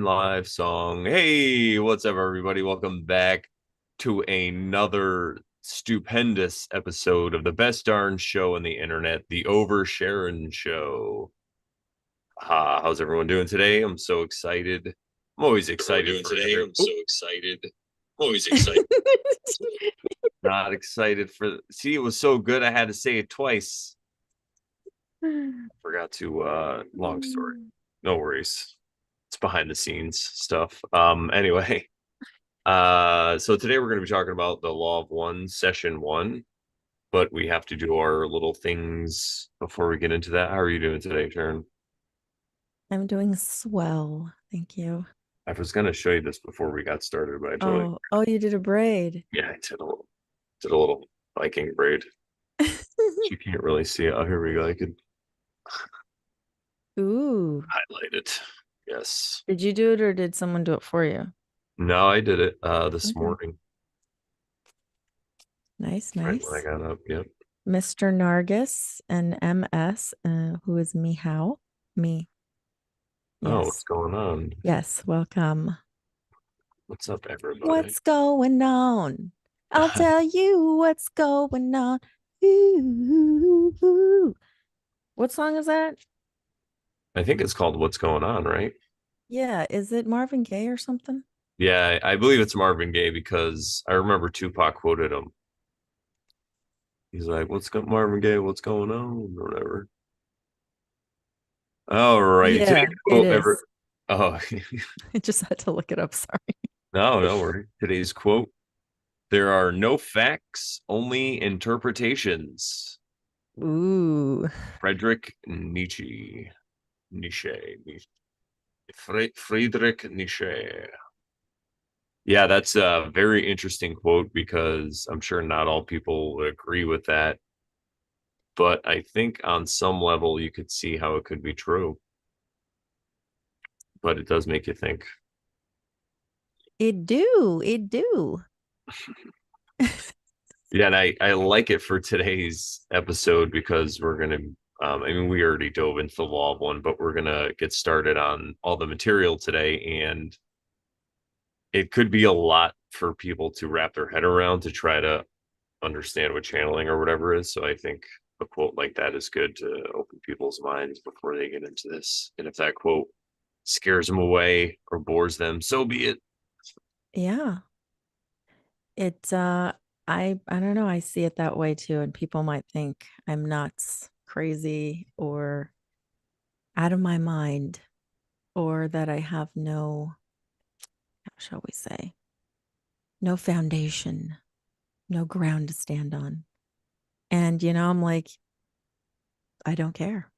Live song. Hey, what's up, everybody? Welcome back to another stupendous episode of the best darn show on the internet, the Over Sharon Show. How's everyone doing today? I'm so excited. I'm always excited for today. I'm so excited. I'm always excited. Not excited for. See, it was so good. I had to say it twice. Forgot to. Long story. No worries. It's behind the scenes stuff. Anyway. So today we're going to be talking about the Law of One, Session One, but we have to do our little things before we get into that. How are you doing today, Sharon? I'm doing swell. Thank you. I was going to show you this before we got started, but I totally, Oh, you did a braid. yeah, I did a little Viking braid. You can't really see it. Oh, here we go. I could Ooh. highlight it. Yes. Did you do it or did someone do it for you? No, I did it this Okay. morning, Nice, right when I nice. got up. Yep. Mr. Nargis and MS, who is Meow. Me. Oh, what's Yes. going on? Yes. Welcome. What's up, everybody? What's going on? I'll tell you what's going on. Ooh, ooh. What song is that? I think it's called What's Going On, right? Yeah. Is it Marvin Gaye or something? Yeah, I believe it's Marvin Gaye because I remember Tupac quoted him. He's like, "What's going, Marvin Gaye? What's going on?" Or whatever. All right, today's Yeah, it quote ever. is. Oh, I just had to look it up. Sorry. no, don't worry. Today's quote: "There are no facts, only interpretations." Ooh. Friedrich Nietzsche. Nietzsche. Friedrich Nietzsche. Yeah, that's a very interesting quote because I'm sure not all people would agree with that, but I think on some level you could see how it could be true. But it does make you think. It do. It do. Yeah, and I like it for today's episode because we're gonna. I mean, we already dove into the law of one, but we're gonna get started on all the material today, and it could be a lot for people to wrap their head around to try to understand what channeling or whatever is. So I think a quote like that is good to open people's minds before they get into this. And if that quote scares them away or bores them, so be it. Yeah. It I don't know, I see it that way too, and people might think I'm nuts, crazy, or out of my mind, or that I have no, how shall we say, no foundation, no ground to stand on. And I'm like, I don't care.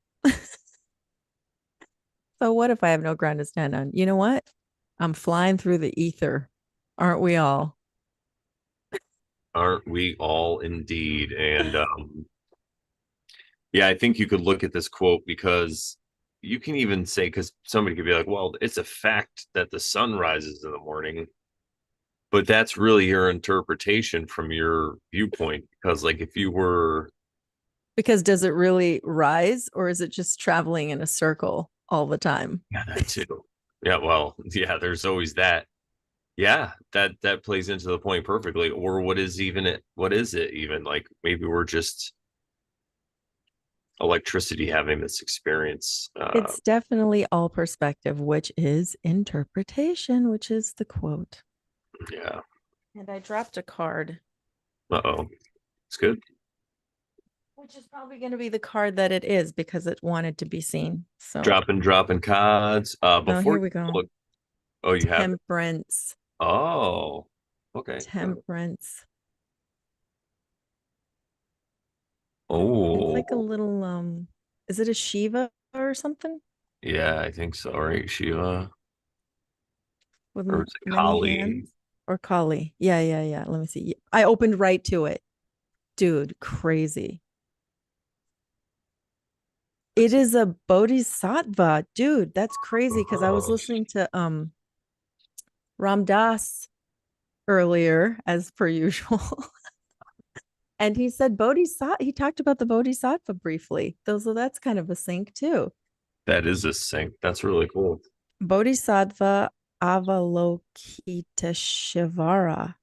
So what if I have no ground to stand on? You know what? I'm flying through the ether. Aren't we all? Aren't we all indeed? And yeah, I think you could look at this quote because you can even say, because somebody could be like, well, it's a fact that the sun rises in the morning, but that's really your interpretation from your viewpoint. Because, like, if you were, Because does it really rise or is it just traveling in a circle all the time? yeah, that too. Yeah, well, yeah, there's always that. Yeah, that plays into the point perfectly. Or what is even it? What is it even? Like maybe we're just electricity having this experience. It's definitely all perspective, which is interpretation, which is the quote. Yeah. And I dropped a card, Uh-oh. It's good. which is probably going to be the card that it is because it wanted to be seen. So, Dropping cards. oh, Before here you we go. look, oh, you have it. Temperance. Oh, okay. Temperance. It's like a Oh, little is it a Shiva or something yeah, I think so, right? Shiva with or is it many Kali? hands or Kali? Yeah, yeah, yeah. Let me see. I opened right to it. Dude, crazy. It That's is a bodhisattva. Dude, that's crazy because I was oh, listening to Ram Dass earlier as per usual. And he said bodhisattva, he talked about the bodhisattva briefly. Those So that's kind of a sync too. that is a sync. That's really cool. Bodhisattva Avalokiteshvara.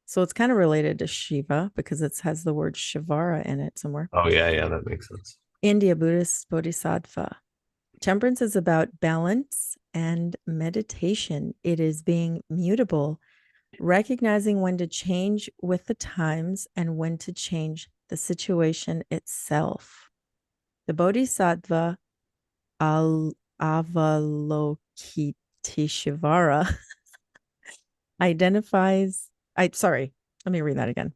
So it's kind of related to Shiva because it has the word Shivara in it somewhere. Oh yeah, yeah, that makes sense. India Buddhist Bodhisattva. Temperance is about balance and meditation. It is being mutable, recognizing when to change with the times and when to change the situation itself. The Bodhisattva Avalokiteshvara identifies, let me read that again.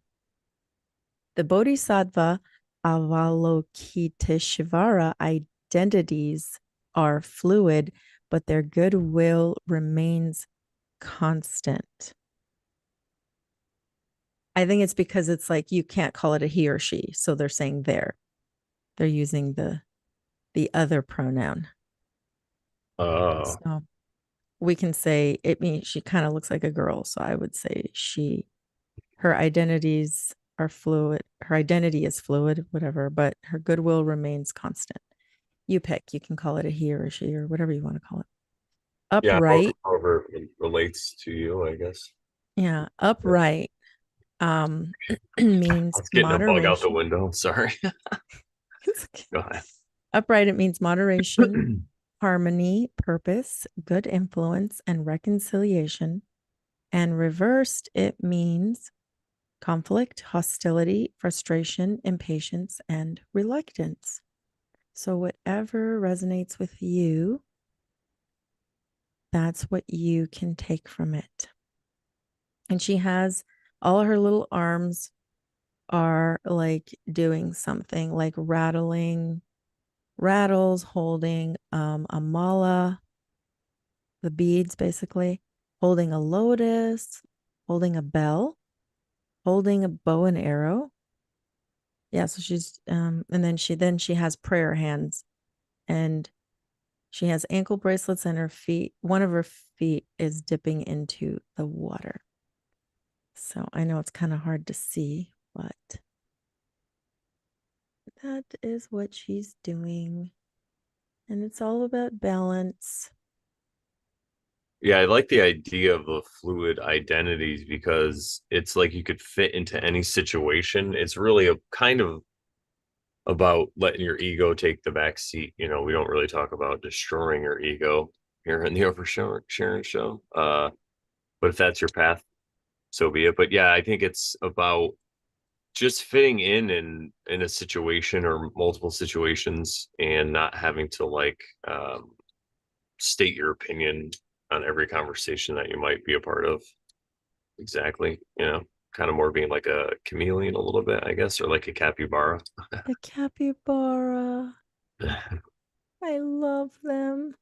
The Bodhisattva Avalokiteshvara identities are fluid, but their goodwill remains constant. I think it's because it's like you can't call it a he or she, so they're saying there. They're using the other pronoun. Oh, So we can say it means she kind of looks like a girl, so I would say her identities are fluid. Her identity is fluid, whatever, but her goodwill remains constant. You pick. You can call it a he or a she or whatever you want to call it. yeah. Upright. However it relates to you, I guess. Yeah. Yeah. Upright means It's getting a bug out the moderation. window. Sorry. Go ahead. Upright, it means moderation, harmony, purpose, good influence, and reconciliation. And reversed, it means conflict, hostility, frustration, impatience, and reluctance. So, whatever resonates with you, that's what you can take from it. And she has all her little arms are like doing something like rattles, holding a mala, the beads basically, holding a lotus, holding a bell, holding a bow and arrow. Yeah, so she's and then she has prayer hands, and she has ankle bracelets, and her feet, one of her feet is dipping into the water. So I know it's kind of hard to see, but that is what she's doing. And it's all about balance. Yeah, I like the idea of the fluid identities because it's like you could fit into any situation. It's really a kind of about letting your ego take the back seat. You know, we don't really talk about destroying your ego here in the Sharon show. But if that's your path, so be it. But yeah, I think it's about just fitting in a situation or multiple situations and not having to like state your opinion on every conversation that you might be a part of. Exactly. You know, kind of more being like a chameleon a little bit, I guess, or like a capybara. The capybara. I love them.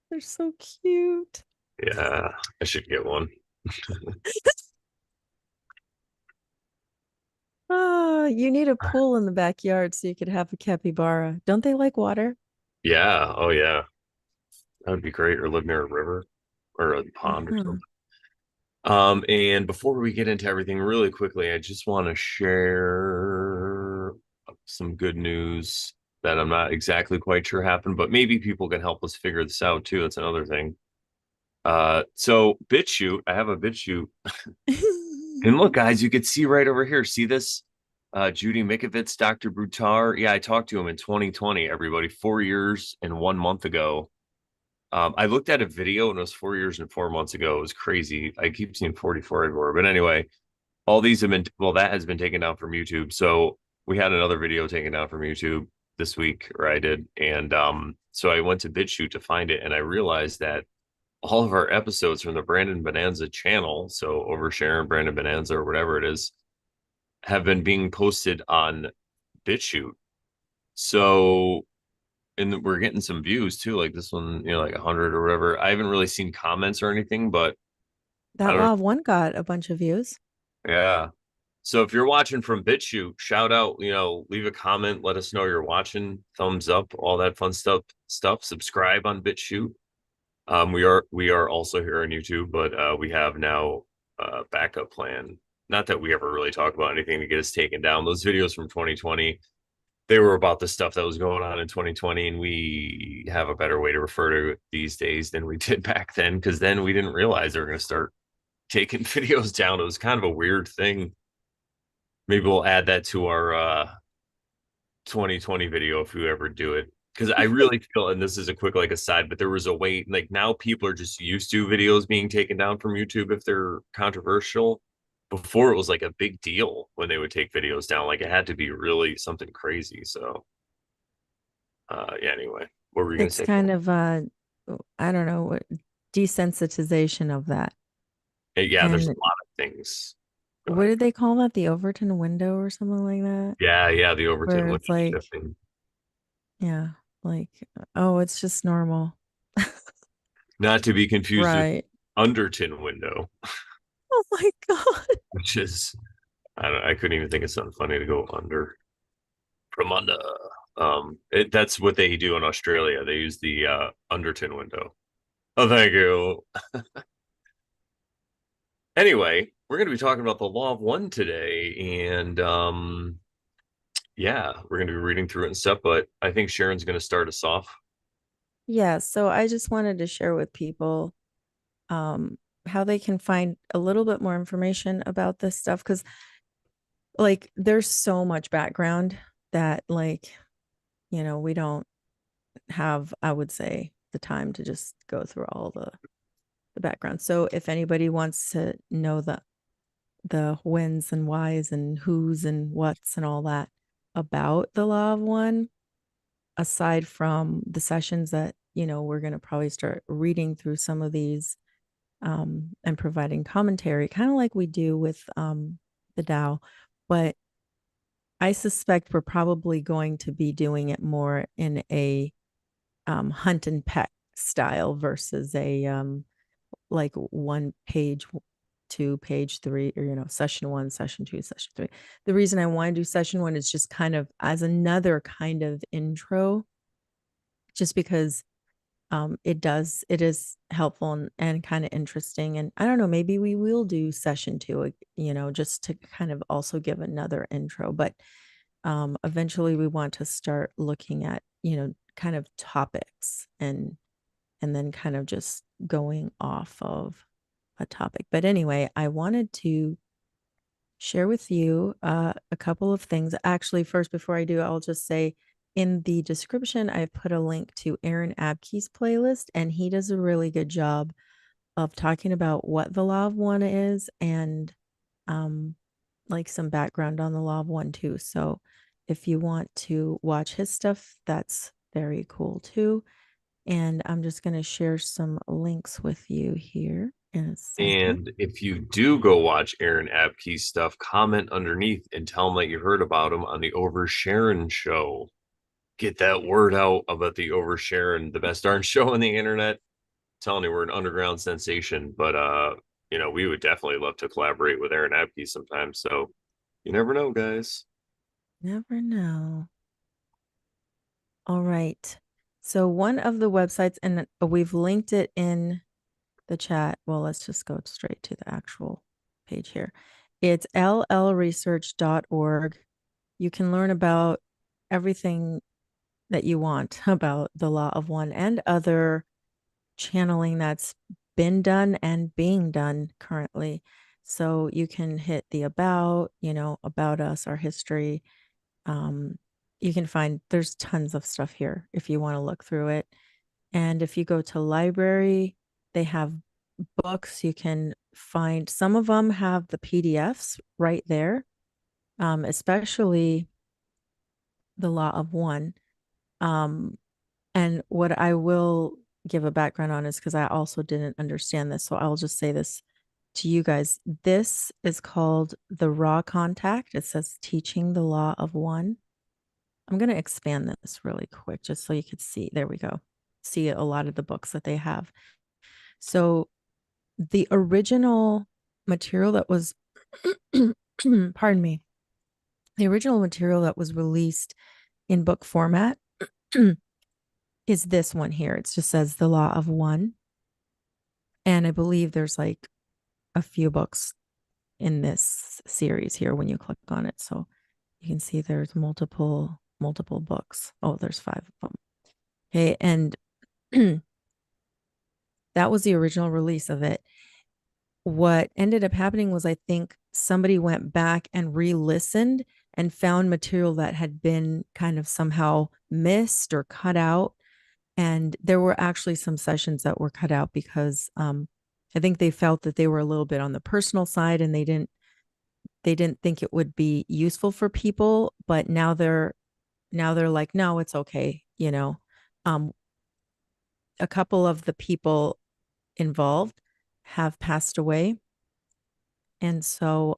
They're so cute. Yeah, I should get one. Ah, you need a pool in the backyard so you could have a capybara. Don't they like water? Yeah. Oh, yeah. That would be great. Or live near a river or a pond or Yeah. something. And before we get into everything really quickly, I just want to share some good news that I'm not exactly quite sure happened, but maybe people can help us figure this out too. That's another thing. So BitChute, I have a BitChute. And look, guys, you could see right over here. See this? Judy Mikovits, Dr. Brutar. Yeah, I talked to him in 2020, everybody, 4 years and 1 month ago. I looked at a video and it was 4 years and 4 months ago. It was crazy. I keep seeing 44 everywhere. But anyway, all these have been, well, that has been taken down from YouTube. So we had another video taken down from YouTube this week, or I did. And so I went to BitChute to find it and I realized that all of our episodes from the Brandon Bonanza channel, so over Sharon Brandon Bonanza or whatever it is, have been being posted on BitChute. So, and we're getting some views too, like this one, you know, like 100 or whatever. I haven't really seen comments or anything, but I That don't Law of One got a bunch of views. know. Yeah. So if you're watching from BitChute, shout out, you know, leave a comment, let us know you're watching, thumbs up, all that fun stuff. Subscribe on BitChute. We are also here on YouTube, but we have now a backup plan. Not that we ever really talk about anything to get us taken down. Those videos from 2020, they were about the stuff that was going on in 2020, and we have a better way to refer to it these days than we did back then, because then we didn't realize they were going to start taking videos down. It was kind of a weird thing. Maybe we'll add that to our 2020 video if we ever do it. Because I really feel, and this is a quick like aside, but there was a way, like now people are just used to videos being taken down from YouTube if they're controversial. Before it was like a big deal when they would take videos down. Like it had to be really something crazy. So yeah, anyway, what were you gonna It's say? kind of I don't know what desensitization of that. Yeah, there's a And lot of things. Go what ahead. did they call that? The Overton window or something like that? Yeah, the Overton Where window it's like, shifting. yeah, like, oh, it's just normal. Not to be confused with Right. Underton window, Oh my God. which is I couldn't even think of something funny to go under. From under. That's what they do in Australia. They use the Underton window. Oh, thank you. Anyway, we're going to be talking about the Law of One today, and yeah, we're going to be reading through it and stuff. But I think Sharon's going to start us off. Yeah, so I just wanted to share with people um how they can find a little bit more information about this stuff because like there's so much background that like, we don't have, I would say, the time to just go through all the background. So if anybody wants to know the whens and whys and who's and what's and all that about the Law of One, aside from the sessions that, we're going to probably start reading through some of these and providing commentary, kind of like we do with the Tao. But I suspect we're probably going to be doing it more in a hunt and peck style versus a like one page two, page three, or session one, session two, session three. The reason I want to do session one is just kind of as another kind of intro, just because it is helpful and kind of interesting. And I don't know, maybe we will do session two, just to kind of also give another intro. But eventually we want to start looking at, kind of topics and then kind of just going off of a topic. But anyway, I wanted to share with you a couple of things. Actually, first, before I do, I'll just say in the description, I've put a link to Aaron Abke's playlist, and he does a really good job of talking about what the Law of One is and um, like some background on the Law of One, too. So if you want to watch his stuff, that's very cool, too. And I'm just going to share some links with you here in a second. And if you do go watch Aaron Abke's stuff, comment underneath and tell him that you heard about him on the Over Sharon show. Get that word out about the Over Sharon, the best darn show on the internet. I'm telling you, we're an underground sensation, but we would definitely love to collaborate with Aaron Abke sometime. So you never know, guys. Never know. All right. So one of the websites, and we've linked it in the chat. Well, let's just go straight to the actual page here. It's llresearch.org. You can learn about everything that you want about the Law of One and other channeling that's been done and being done currently. So you can hit the about, about us, our history. Um, you can find there's tons of stuff here if you want to look through it. And if you go to library, they have books. You can find some of them have the PDFs right there, especially the Law of One. Um, and what I will give a background on is because I also didn't understand this. So I'll just say this to you guys. This is called the Raw Contact. It says Teaching the Law of One. I'm going to expand this really quick just so you could see. There we go. See a lot of the books that they have. So the original material that was, pardon me, the original material that was released in book format is this one here. It just says The Law of One. And I believe there's like a few books in this series here when you click on it. So you can see there's multiple. multiple books. Oh, there's 5 of them. Okay, and that was the original release of it. What ended up happening was I think somebody went back and re-listened and found material that had been kind of somehow missed or cut out. And there were actually some sessions that were cut out because I think they felt that they were a little bit on the personal side and they didn't think it would be useful for people, but now they're like, no, it's okay, you know. Um, a couple of the people involved have passed away, and so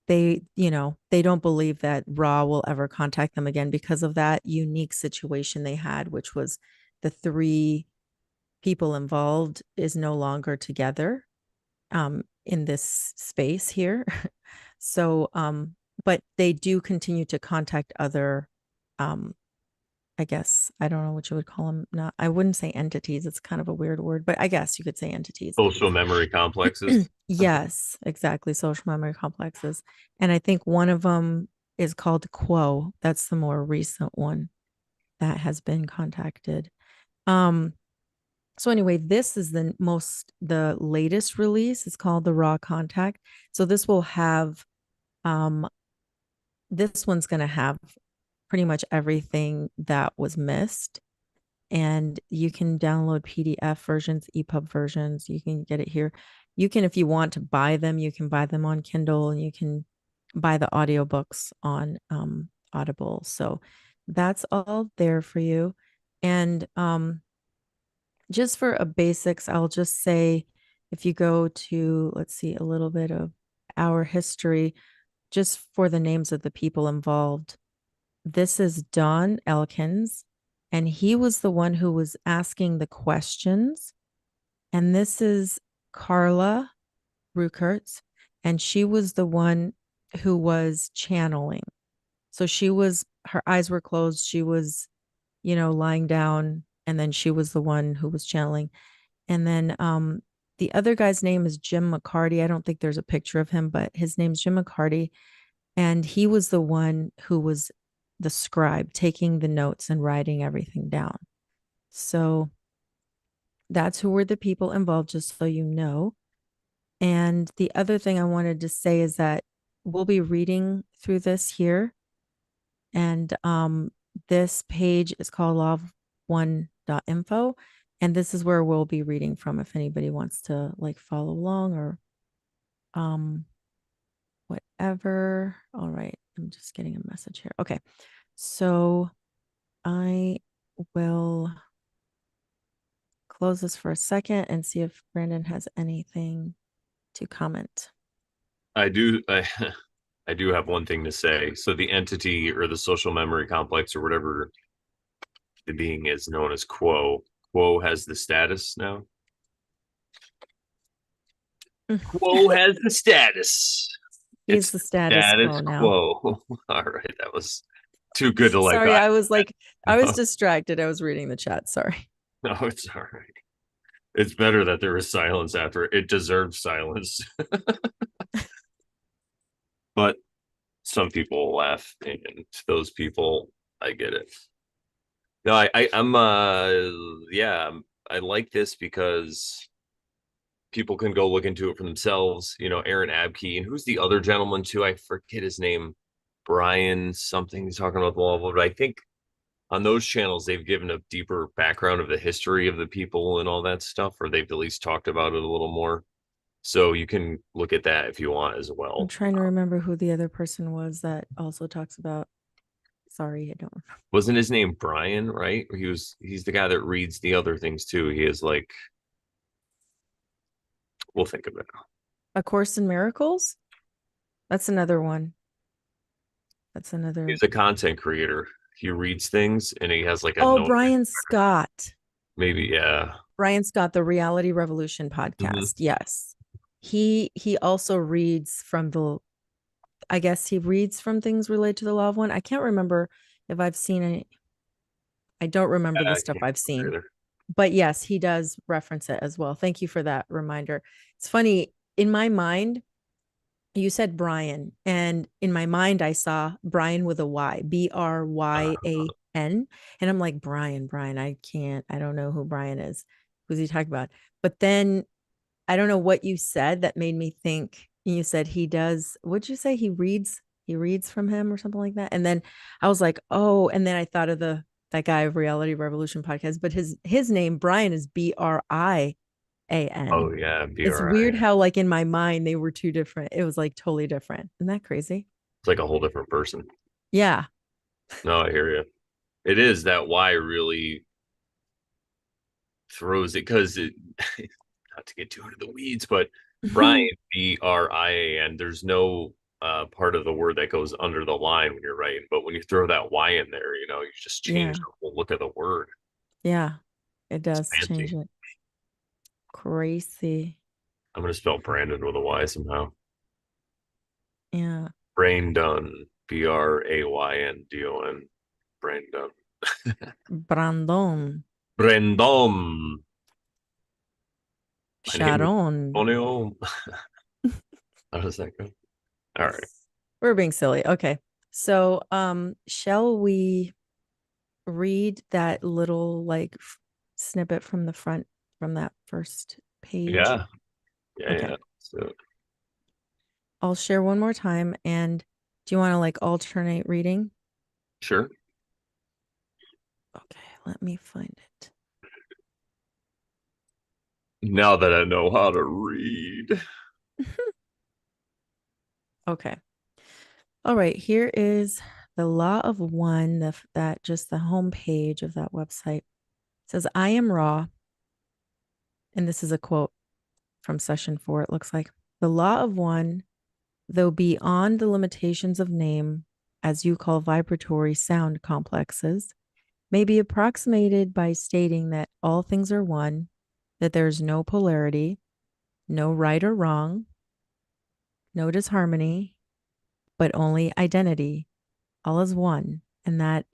they don't believe that Raw will ever contact them again because of that unique situation they had, which was the 3 people involved is no longer together in this space here. So but they do continue to contact other um I guess I don't know what you would call them. Not, I wouldn't say entities. It's kind of a weird word, but I guess you could say entities. Social memory complexes. Yes, exactly. Social memory complexes. And I think one of them is called Quo. That's the more recent one that has been contacted. Um, so anyway, this is the latest release. It's called the Raw Contact. So um this one's gonna have pretty much everything that was missed. And you can download PDF versions, EPUB versions. You can get it here. You can, if you want to buy them, you can buy them on Kindle and you can buy the audiobooks on Audible. So that's all there for you. And just for a basics, I'll just say if you go to, let's see, a little bit of our history, just for the names of the people involved. This is Don Elkins, and he was the one who was asking the questions. And this is Carla Ruckertz, and she was the one who was channeling. So her eyes were closed. She was, lying down, and then she was the one who was channeling. And then the other guy's name is Jim McCarty. I don't think there's a picture of him, but his name's Jim McCarty. And he was the one who was the scribe, taking the notes and writing everything down. So that's who were the people involved, just so you know. And the other thing I wanted to say is that we'll be reading through this here. And this page is called law1.info. And this is where we'll be reading from if anybody wants to like follow along or um whatever. All right. I'm just getting a message here. Okay. So I will close this for a second and see if Brandon has anything to comment. I do. I do have one thing to say. So the entity or the social memory complex or whatever the being is known as Quo. Quo has the status now. Quo has the status. He's It's the status status quo now. quo. All right, that was too good to let Sorry, back. I was No, distracted. I was reading the chat. Sorry. no, it's all right. It's better that there is silence after it deserves silence. But some people will laugh, and those people, I get it. No, I'm yeah, I like this because people can go look into it for themselves. Aaron Abkey, and who's the other gentleman too? I forget his name. Brian something. He's talking about the law, but I think on those channels they've given a deeper background of the history of the people and all that stuff, or they've at least talked about it a little more. So you can look at that if you want as I'm well. trying to remember who the other person was that also talks about. Sorry, I don't remember. Wasn't his name Brian, right? He's the guy that reads the other things too. He is like, we'll think of it. A Course in Miracles? That's another one. That's another. He's a content creator. He reads things and he has like a Oh, note. Brian Scott. Maybe, yeah. Brian Scott, the Reality Revolution Mhm. podcast. Yes. He also reads from I guess he reads from things related to the law of one. I can't remember if I've seen any. I don't remember the I stuff can't I've seen, either. but yes, he does reference it as well. Thank you for that reminder. It's funny in my mind, You said Brian, and in my mind, I saw Brian with a Y, Bryan. And I'm like, Brian, I can't, I don't know who Brian is. Who's he talking about? But then I don't know what you said that made me think. You said he does, what'd you say? He reads from him or something like that. And then I was like, oh, and then I thought of that guy of Reality Revolution podcast, but his name, Brian, is Brian. Oh yeah, It's BRI. weird how like in my mind they were two different. It was like totally different. Isn't that crazy? It's like a whole different person. Yeah. No, I hear you. It is that Y really throws it because it not to get too into the weeds, but Brian, Brian, there's no part of the word that goes under the line when you're writing. But when you throw that Y in there, you just change Yeah. the whole look of the word. Yeah. It It's does fancy. change it. Crazy. I'm gonna spell Brandon with a Y somehow. Yeah. Brain done. Brayn Don. Brain done. Brandon. Brandon. My name is Sharon. Antonio. How does that go? All right. We're being silly. Okay. So, shall we read that little like snippet from the front from that first page? Yeah. Yeah. Okay. Yeah. So I'll share one more time. And do you want to like alternate reading? sure. Okay, let me find it. Now that I know how to read. Okay. All right, here is the Law of One, that just the homepage of that website. It says, I am raw. And this is a quote from session 4. It looks like the law of one, though beyond the limitations of name, as you call vibratory sound complexes, may be approximated by stating that all things are one, that there is no polarity, no right or wrong, no disharmony, but only identity. All is one. And that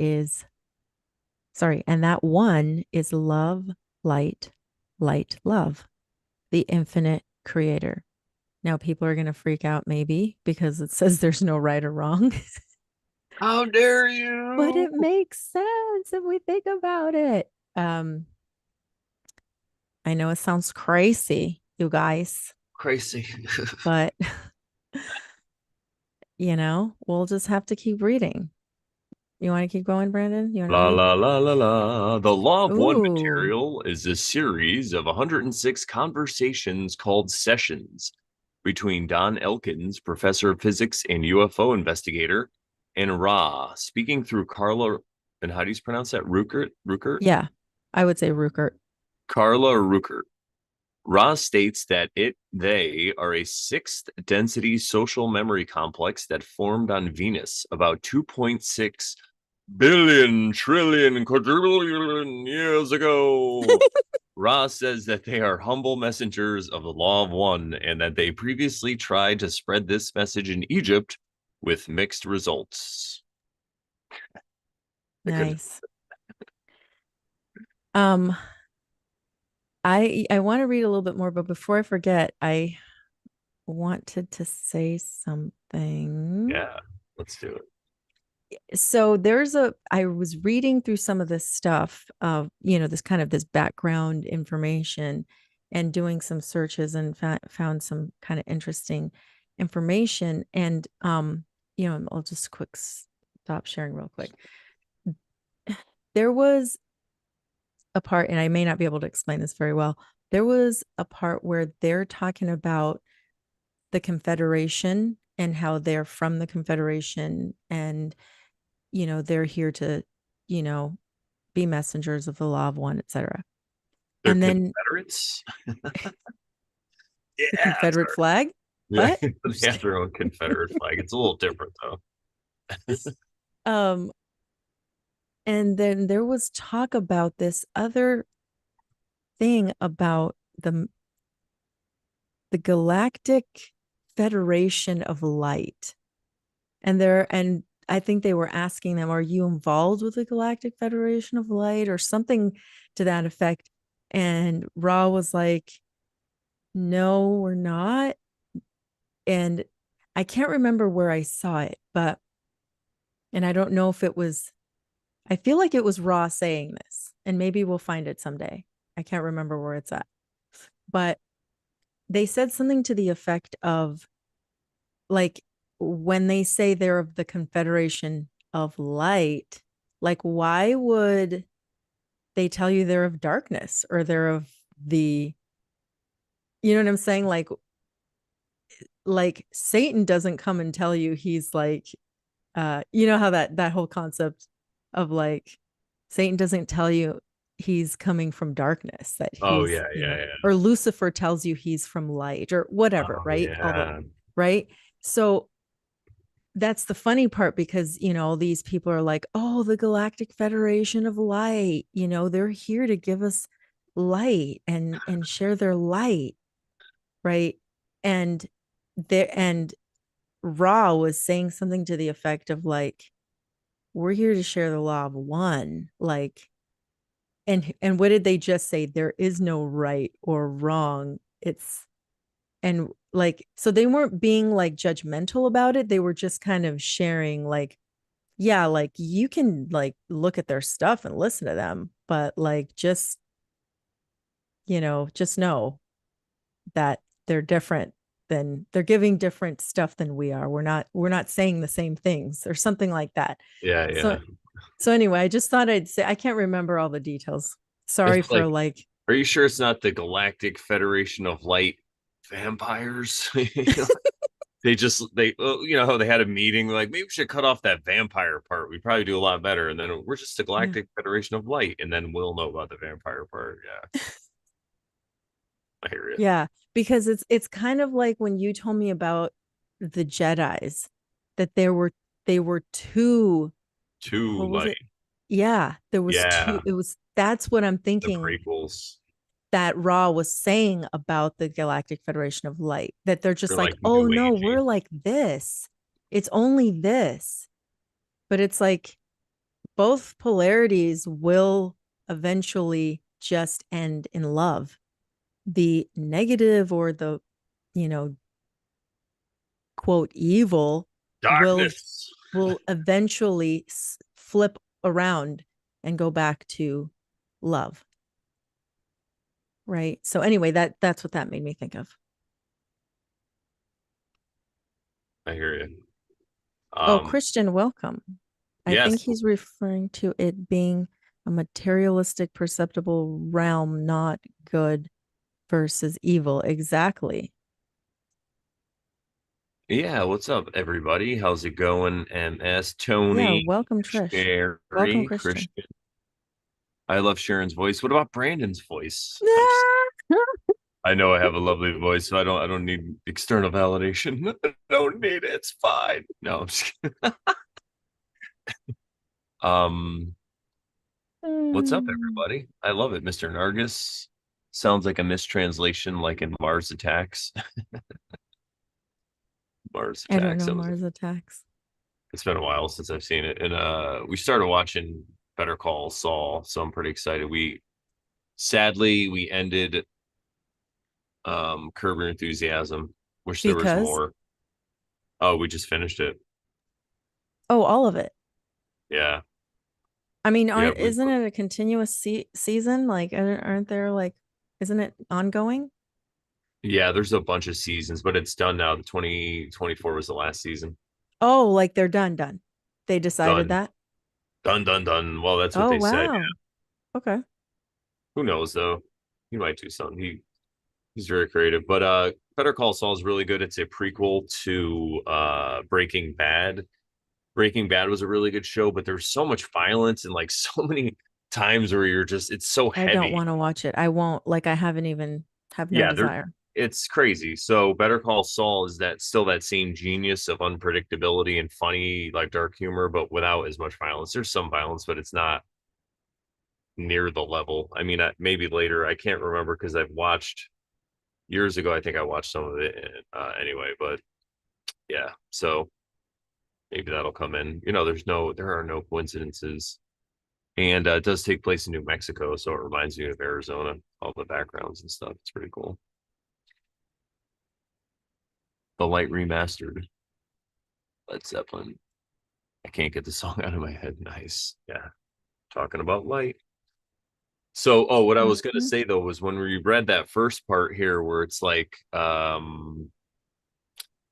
one is love, light, light, love, the infinite creator. Now, people are going to freak out maybe because it says there's no right or wrong, How dare but you? it makes sense if we think about it. I know it sounds crazy, you guys, Crazy. but we'll just have to keep reading. You want to keep going, Brandon? You want to La read? la la la la. The Law of One Ooh, material is a series of 106 conversations called sessions between Don Elkins, professor of physics and UFO investigator, and Ra, speaking through Carla, and how do you pronounce that? Ruckert? Ruckert? yeah, I would say Rupert. Carla Ruckert. Ra states that they are a sixth density social memory complex that formed on Venus about 2.6 billion, trillion, quadrillion years ago. Ra says that they are humble messengers of the Law of One and that they previously tried to spread this message in Egypt with mixed results. I couldn't. Nice. Um, I want to read a little bit more, but before I forget, I wanted to say something. Yeah, let's do it. So I was reading through some of this stuff of, this kind of this background information and doing some searches and found some kind of interesting information. And, I'll just quick stop sharing real quick. There was a part, and I may not be able to explain this very well. There was a part where they're talking about the Confederation and how they're from the Confederation, and they're here to, you know, be messengers of the law of one, etc. They're And then Confederates. the Yeah, Confederate sorry. flag. Yeah, What? I'm they just have kidding. their own Confederate flag. It's a little different though. Um, and then there was talk about this other thing about the Galactic Federation of Light. And I think they were asking them, are you involved with the Galactic Federation of Light or something to that effect? And Ra was like, no, we're not. And I can't remember where I saw it, but and I don't know if it was, I feel like it was Raw saying this, and maybe we'll find it someday. I can't remember where it's at. But they said something to the effect of like when they say they're of the Confederation of Light, like why would they tell you they're of darkness or they're of the, you know what I'm saying? Like Satan doesn't come and tell you he's like you know how that whole concept of like Satan doesn't tell you he's coming from darkness, that Oh he's, yeah, you yeah, know, yeah. or Lucifer tells you he's from light or whatever, Oh right? All the yeah. right. So that's the funny part because, you know, these people are like, oh, the Galactic Federation of Light, you know, they're here to give us light and share their light, right? And there and Ra was saying something to the effect of like, we're here to share the law of one. Like, and what did they just say? There is no right or wrong. It's and like so they weren't being like judgmental about it. They were just kind of sharing like, yeah, like you can like look at their stuff and listen to them, but like just, you know, just know that they're different than they're giving different stuff than we are. We're not saying the same things or something like that. Yeah, So yeah. so anyway, I just thought I'd say I can't remember all the details. Sorry It's for like, like are you sure it's not the Galactic Federation of Light vampires? They just they you know how they had a meeting like maybe we should cut off that vampire part. We probably do a lot better, and then we're just the yeah. Galactic Federation of Light, and then we'll know about the vampire part. Yeah, I hear you. Yeah, because it's kind of like when you told me about the Jedis that they were two, Too what was light. it? Yeah, there was two. Yeah, It was that's what I'm the thinking prequels. that Ra was saying about the Galactic Federation of Light, that they're just They're like, like "Oh new no, we're agey. like this. It's only this." But it's like both polarities will eventually just end in love. The negative or the, you know, quote evil will Darkness. will eventually flip around and go back to love, right? So anyway, that's what that made me think of. I hear you. Oh, Um, Christian, welcome. I think yes, he's referring to it being a materialistic perceptible realm, not good versus evil. Exactly. yeah. What's up, everybody? How's it going? MS Yeah, Tony, welcome Trish. Welcome Sherry, Christian. Christian. I love Sharon's voice. What about Brandon's voice? I'm just I know I have a lovely voice, so I don't need external validation. I don't need it. It's fine. No, I'm just kidding. Um, what's up, Hmm. everybody? I love it. Mr. Nargis sounds like a mistranslation, like in Mars Attacks. Mars I don't Attacks. know That was Mars Attacks. it's been a while since I've seen it. And we started watching Better Call Saul, so I'm pretty excited. We sadly we ended Curb Your Enthusiasm. Wish there was Because more. Oh, we just finished it. oh, all of it. Yeah. I mean, Yeah, aren't isn't it a continuous season? Like, aren't there like, isn't it ongoing? yeah, there's a bunch of seasons, but it's done now. The 2024 was the last season. Oh, like they're done. They decided Done. that. Done, done, done. Well, that's what Oh, they said. wow. Okay. Who knows though? He might do something. He's very creative. But Better Call Saul is really good. It's a prequel to Breaking Bad. Breaking Bad was a really good show, but there's so much violence and like so many times where you're just it's so I don't heavy. want to watch it. I won't. Like, I haven't even have no Yeah, there desire. it's crazy. So Better Call Saul is that still that same genius of unpredictability and funny like dark humor, but without as much violence. There's some violence, but it's not near the level. I mean, maybe later. I can't remember because I've watched years ago. I think I watched some of it anyway. But yeah, so maybe that'll come in. You know, there are no coincidences, and it does take place in New Mexico, so it reminds me of Arizona. All the backgrounds and stuff. It's pretty cool. The light remastered. Led Zeppelin. I can't get the song out of my head. Nice. Yeah. Talking about light. So, oh, what I was gonna Mhm. say though was when we read that first part here where it's like, oh,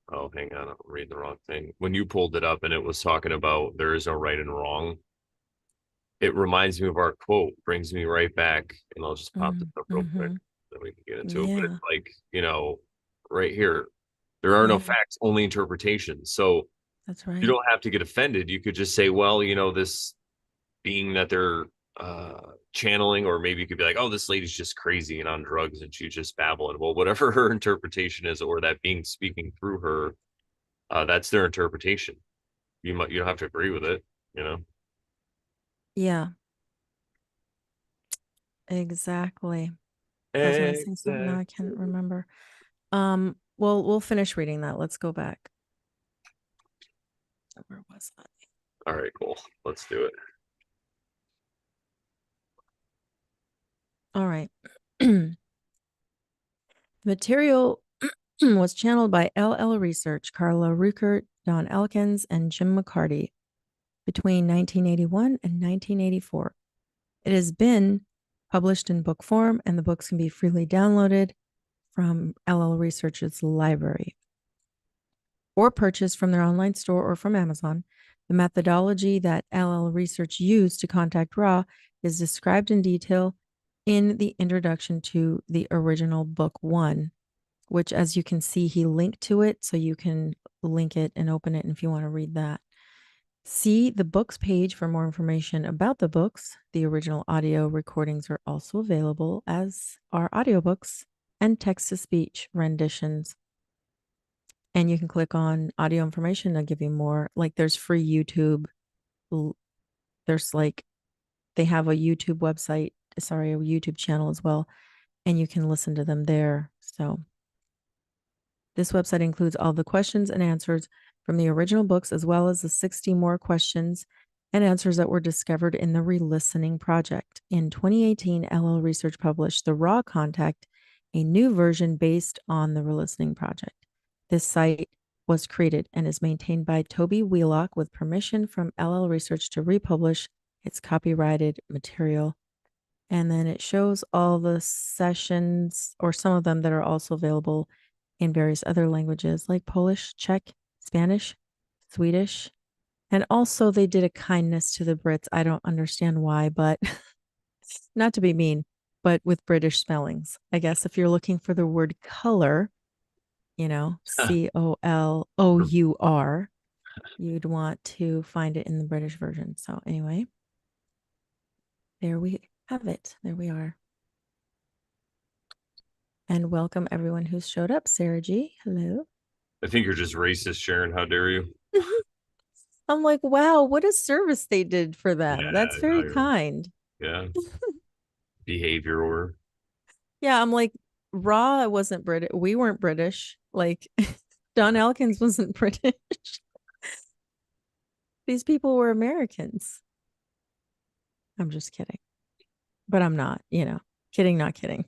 hang on, I'm reading the wrong thing. When you pulled it up and it was talking about there is no right and wrong, it reminds me of our quote, brings me right back, and I'll just pop this up real quick, Mhm. then we can get into it. But it's Yeah. like, right here, there are no Yeah. facts, only interpretations. So That's you right. don't have to get offended. You could just say, well, this being that they're channeling, or maybe you could be like, oh, this lady's just crazy and on drugs and she's just babbling. Well, whatever her interpretation is, or that being speaking through her, that's their interpretation. You don't have to agree with it, you know. Yeah. Exactly. I was gonna say something now Exactly. I can't remember. Well, we'll finish reading that. Let's go back. Where was that? All right, cool. Let's do it. All right. Material was channeled by LL Research, Carla Ruckert, Don Elkins, and Jim McCarty between 1981 and 1984. It has been published in book form, and the books can be freely downloaded from LL Research's library or purchased from their online store or from Amazon. The methodology that LL Research used to contact Ra is described in detail in the introduction to the original book one, which, as you can see, he linked to it. So you can link it and open it if you want to read that. See the books page for more information about the books. The original audio recordings are also available, as are audiobooks and text to speech renditions. And you can click on audio information. They'll give you more. Like there's free YouTube. There's like, they have a YouTube website, sorry, a YouTube channel as well. And you can listen to them there. So this website includes all the questions and answers from the original books, as well as the 60 more questions and answers that were discovered in the re-listening project. In 2018, LL Research published The Raw Contact, a new version based on the re-listening project. This site was created and is maintained by Toby Wheelock with permission from LL Research to republish its copyrighted material. And then it shows all the sessions, or some of them, that are also available in various other languages like Polish, Czech, Spanish, Swedish. And also, they did a kindness to the Brits. I don't understand why, but not to be mean, but with British spellings. I guess if you're looking for the word color, COLOUR, you'd want to find it in the British version. So, anyway, there we have it. There we are. And welcome everyone who's showed up. Sarah G, hello. I think you're just racist, Sharon. How dare you? I'm like, wow, what a service they did for them. That's Yeah, very kind. yeah. Behavior order. Yeah, I'm like, Raw wasn't British. We weren't British. Like, Don Elkins wasn't British. These people were Americans. I'm just kidding. But I'm not, kidding, not kidding.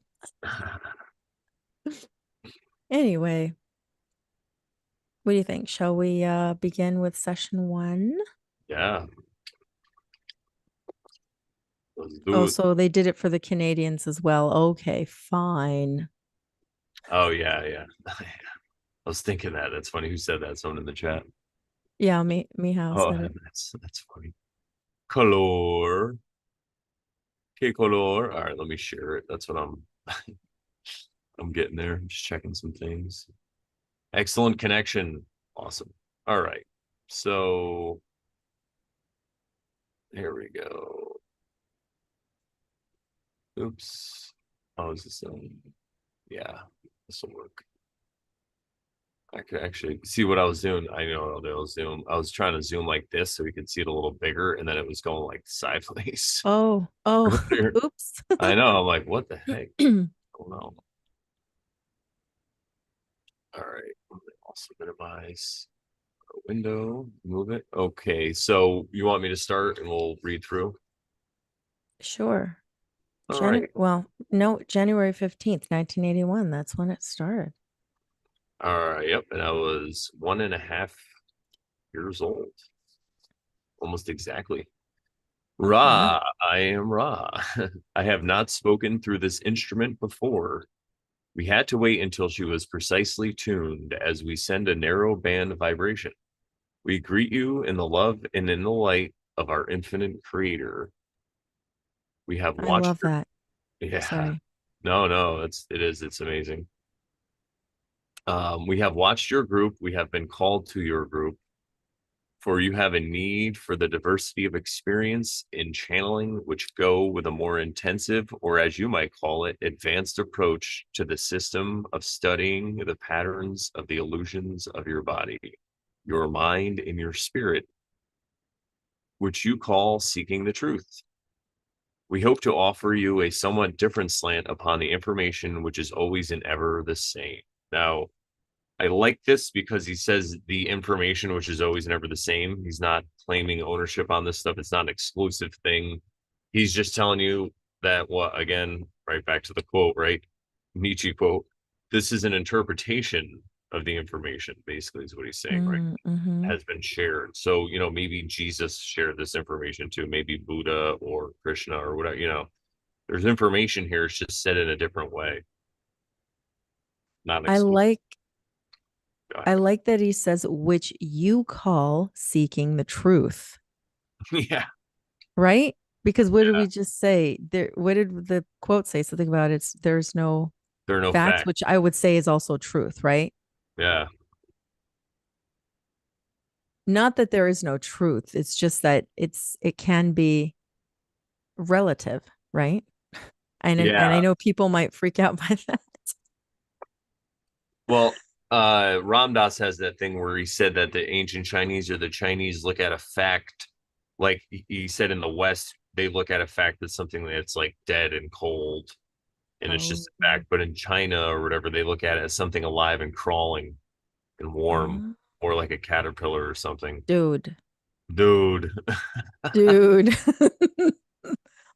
Anyway, what do you think? Shall we begin with session one? Yeah, let's Oh, do it. so they did it for the Canadians as well. Okay, fine. Oh yeah, yeah. I was thinking that. That's funny. Who said that? Someone in the chat. Yeah, me how Oh, said it. that's funny. Color. Okay, color. All right, let me share it. That's what I'm getting there. I'm just checking some things. Excellent connection. Awesome. All right. So here we go. Oops. Oh, is this yeah, this will work. I could actually see what I was doing. I know what I'll do. I'll zoom. I was trying to zoom like this so we could see it a little bigger, and then it was going like sideways. Oh, oops. I know. I'm like, what the heck? Oh no. All right. Also minimize a window, move it. Okay. So you want me to start and we'll read through? Sure. All right. Well, no, January 15th, 1981. That's when it started. All right. Yep. And I was 1.5 years old, almost exactly. Yeah. Ra, I am Ra. I have not spoken through this instrument before. We had to wait until she was precisely tuned as we send a narrow band vibration. We greet you in the love and in the light of our infinite creator. We have I watched love that. your, yeah, Sorry. no, it's amazing. We have watched your group. We have been called to your group, for you have a need for the diversity of experience in channeling, which go with a more intensive, or as you might call it, advanced approach to the system of studying the patterns of the illusions of your body, your mind, and your spirit, which you call seeking the truth. We hope to offer you a somewhat different slant upon the information which is always and ever the same. Now, I like this because he says the information, which is always never the same. He's not claiming ownership on this stuff. It's not an exclusive thing. He's just telling you that, what, again, right back to the quote, right? Nietzsche quote, this is an interpretation of the information, basically, is what he's saying, right? Mm-hmm. Has been shared. So, maybe Jesus shared this information too, maybe Buddha or Krishna or whatever, there's information here. It's just said in a different way, not an I exclusive. like I like that he says which you call seeking the truth, Yeah. right? Because what did we just say? There what did the quote say? Something about it's there's no There are no facts, facts. which I would say is also truth, right? Yeah. Not that there is no truth. It's just that it can be relative, right? And I Yeah. know people might freak out by that. Well, Ram Dass has that thing where he said that the ancient Chinese or the Chinese look at a fact, like he said in the West, they look at a fact that's something that's like dead and cold and it's Oh, just a fact. But in China or whatever, they look at it as something alive and crawling and warm, uh, or like a caterpillar or something. dude, Dude. dude.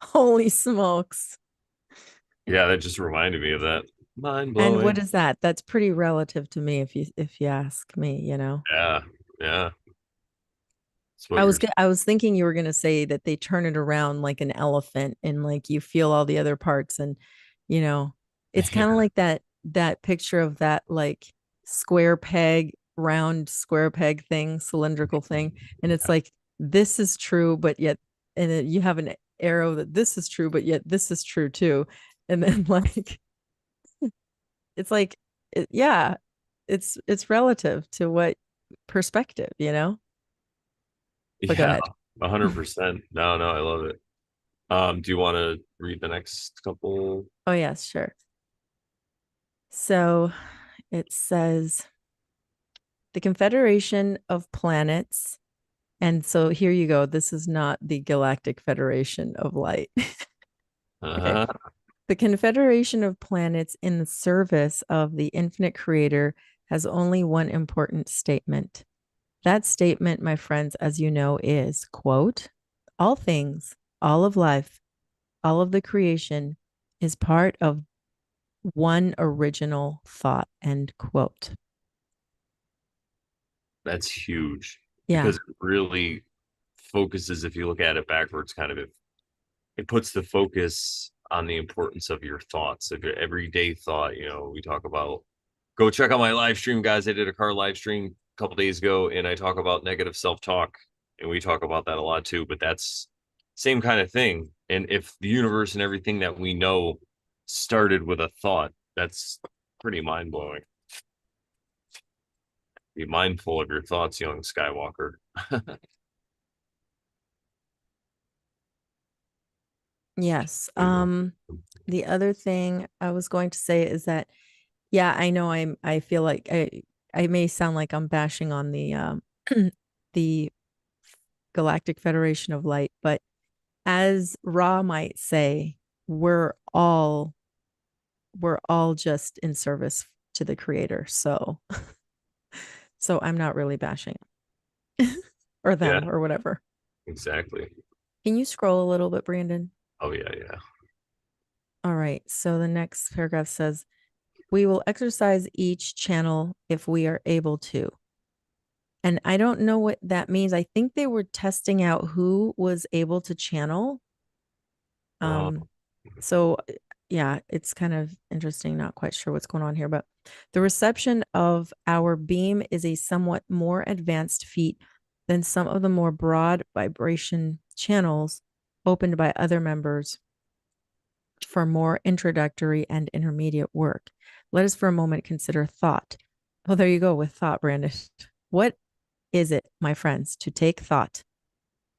Holy smokes. Yeah, that just reminded me of that. Mind And what blowing. is that? That's pretty relative to me if you ask me, you know. Yeah. Yeah. That's what you're I was thinking you were going to say that they turn it around like an elephant and like you feel all the other parts and you know, it's kind of yeah. like that picture of that like square peg, round square peg thing, cylindrical thing and it's like this is true but yet and then you have an arrow that this is true but yet this is true too. And then like it's like yeah, it's relative to what perspective, you know? But go Yeah. ahead. 100%. No, no, I love it. Do you want to read the next couple? Oh yes, sure. So it says the Confederation of Planets. And so here you go. This is not the Galactic Federation of Light. Okay. Uh-huh. The Confederation of Planets in the service of the infinite creator has only one important statement. That statement, my friends, as you know, is quote, all things, all of life, all of the creation is part of one original thought, end quote. That's huge Yeah. because it really focuses, if you look at it backwards, kind of it puts the focus on the importance of your thoughts, of your everyday thought. We talk about, go check out my live stream, guys. I did a car live stream a couple days ago and I talk about negative self-talk. And we talk about that a lot too, but that's same kind of thing. And if the universe and everything that we know started with a thought, that's pretty mind-blowing. Be mindful of your thoughts, young Skywalker. Yes. You know? The other thing I was going to say is that, yeah, I know I feel like I may sound like I'm bashing on the the Galactic Federation of Light, but as Ra might say, we're all we're all just in service to the creator. So I'm not really bashing or Yeah, them or whatever. exactly. Can you scroll a little bit, Brandon? Oh yeah, yeah. All right. So the next paragraph says, we will exercise each channel if we are able to. And I don't know what that means. I think they were testing out who was able to channel. Uh, Um, so yeah, it's kind of interesting, not quite sure what's going on here, but the reception of our beam is a somewhat more advanced feat than some of the more broad vibration channels opened by other members for more introductory and intermediate work. Let us for a moment consider thought. Oh, there you go with thought, Brandon. What is it, my friends, to take thought?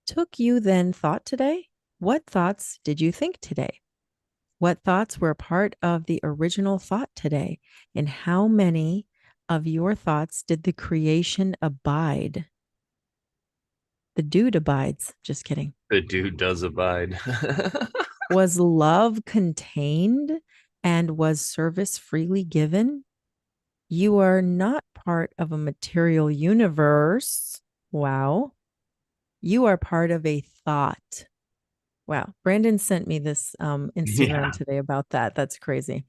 Took you then thought today? What thoughts did you think today? What thoughts were part of the original thought today? And how many of your thoughts did the creation abide? The dude abides. Just kidding. the dude does abide. Was love contained and was service freely given? You are not part of a material universe. Wow. You are part of a thought. Wow. Brandon sent me this Instagram Yeah, today about that. That's crazy.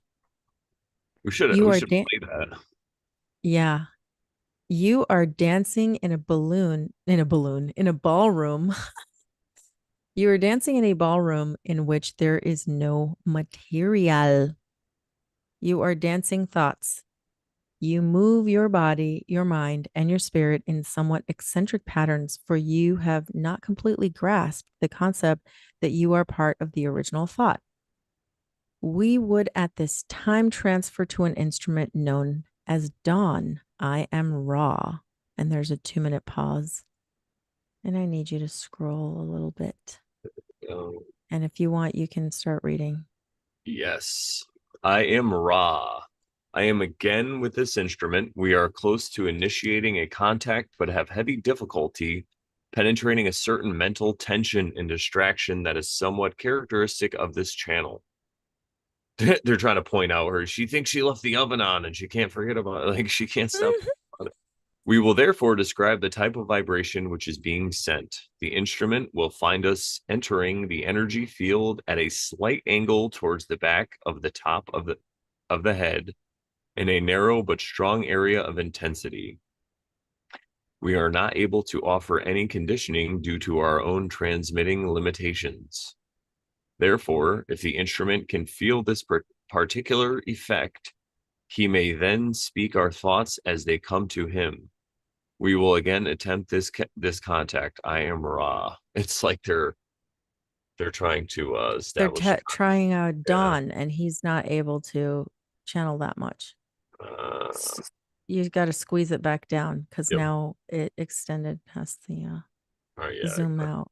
we should You we are should play that. yeah. You are dancing in a ballroom. You are dancing in a ballroom in which there is no material. You are dancing thoughts. You move your body, your mind, and your spirit in somewhat eccentric patterns, for you have not completely grasped the concept that you are part of the original thought. We would at this time transfer to an instrument known as dawn. I am raw. And there's a 2-minute pause. And I need you to scroll a little bit. Um, And if you want, you can start reading. yes, I am Ra. I am again with this instrument. We are close to initiating a contact, but have heavy difficulty penetrating a certain mental tension and distraction that is somewhat characteristic of this channel. They're trying to point out her. She thinks she left the oven on and she can't forget about it. Like she can't stop about it. We will therefore describe the type of vibration which is being sent. The instrument will find us entering the energy field at a slight angle towards the back of the top of the head in a narrow but strong area of intensity. We are not able to offer any conditioning due to our own transmitting limitations. Therefore, if the instrument can feel this particular effect, he may then speak our thoughts as they come to him. We will again attempt this contact. I am Ra. It's like they're trying to They're establish a trying out yeah. dawn, and he's not able to channel that much. Uh, You got to squeeze it back down because yep. now it extended past Oh the yeah. zoom out.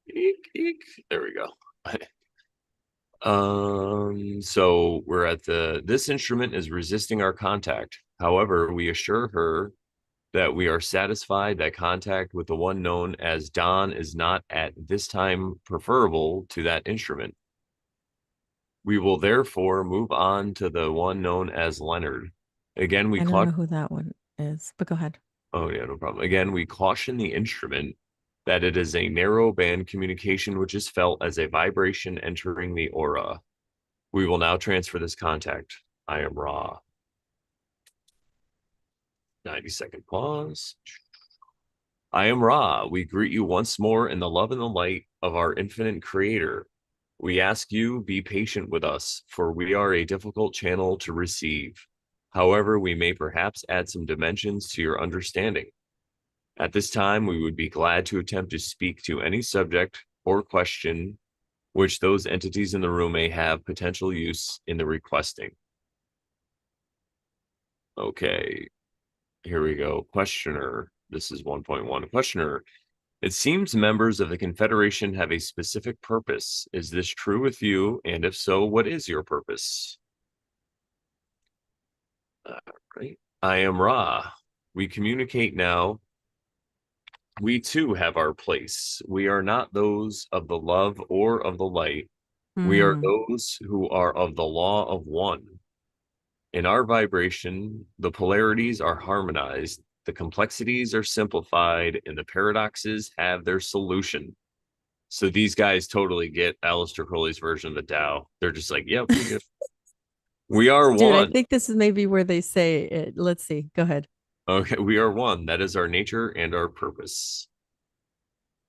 Eek, eek. There we go. So we're at this instrument is resisting our contact. However, we assure her that we are satisfied that contact with the one known as Don is not at this time preferable to that instrument. We will therefore move on to the one known as Leonard. Again, we I don't caught. know who that one is, but go ahead. Oh yeah, no problem. Again, we caution the instrument that it is a narrow band communication which is felt as a vibration entering the aura. We will now transfer this contact. I am Ra. 90-second pause. I am Ra. We greet you once more in the love and the light of our infinite creator. We ask you be patient with us, for we are a difficult channel to receive. However, we may perhaps add some dimensions to your understanding. At this time, we would be glad to attempt to speak to any subject or question which those entities in the room may have potential use in the requesting. Okay, here we go. Questioner. This is 1.1. Questioner. It seems members of the Confederation have a specific purpose. Is this true with you? And if so, what is your purpose? Right. I am Ra. We communicate now. We too have our place. We are not those of the love or of the light. We are Hmm. those who are of the law of one. In our vibration, the polarities are harmonized, the complexities are simplified, and the paradoxes have their solution. So these guys totally get Aleister Crowley's version of the Tao. They're just like, yep, we are Dude, I one. think this is maybe where they say it. Let's see. Go ahead. Okay, we are one. That is our nature and our purpose.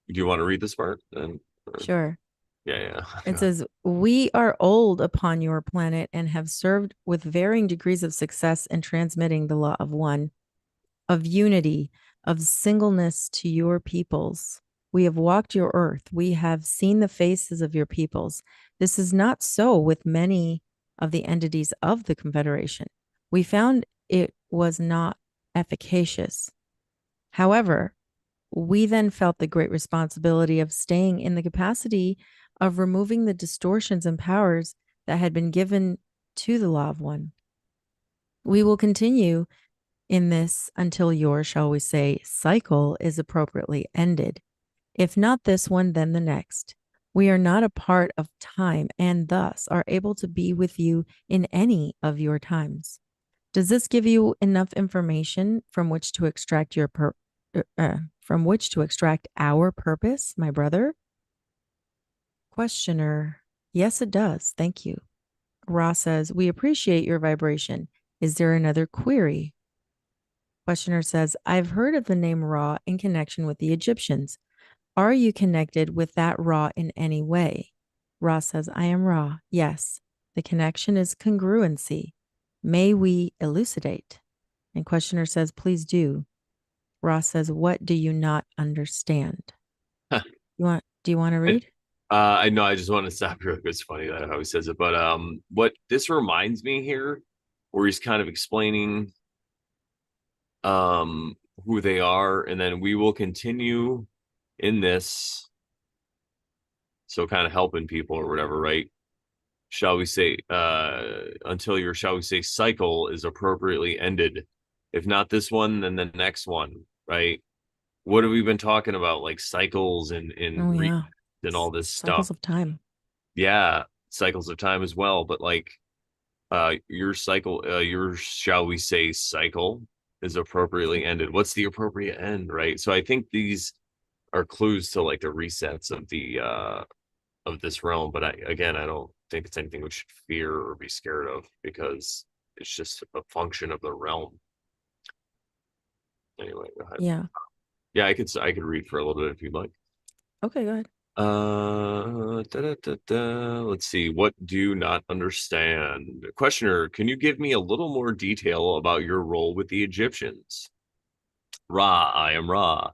Do you want to read this part? Then, Sure. yeah, It yeah. says, "We are old upon your planet and have served with varying degrees of success in transmitting the law of one, of unity, of singleness to your peoples. We have walked your earth. We have seen the faces of your peoples. This is not so with many of the entities of the Confederation. We found it was not efficacious. However, we then felt the great responsibility of staying in the capacity of removing the distortions and powers that had been given to the law of one. We will continue in this until your, shall we say, cycle is appropriately ended. If not this one, then the next. We are not a part of time and thus are able to be with you in any of your times. Does this give you enough information from which to extract from which to extract our purpose, my brother? Questioner: Yes, it does. Thank you. Ra says, we appreciate your vibration. Is there another query? Questioner says, I've heard of the name Ra in connection with the Egyptians. Are you connected with that Ra in any way? Ra says, I am Ra. Yes. The connection is congruency. May we elucidate? And questioner says, please do. Ra says, what do you not understand? Do you want to read? I know. I just want to stop real quick. It's funny that how he says it, but what this reminds me here, where he's kind of explaining who they are, and then we will continue in this, so kind of helping people or whatever, right? Shall we say, until your, shall we say, cycle is appropriately ended. If not this one, then the next one, right? What have we been talking about? Like cycles Oh, and yeah. and all this stuff. Cycles of time. Yeah, cycles of time as well. But like your cycle, your, shall we say, cycle is appropriately ended. What's the appropriate end, right? So I think these are clues to like the resets of this realm. But I don't think it's anything we should fear or be scared of, because it's just a function of the realm. Anyway, go ahead. Yeah. Yeah, I could read for a little bit if you'd like. Okay, go ahead. Let's see. What do you not understand? Questioner, can you give me a little more detail about your role with the Egyptians? Ra, I am Ra.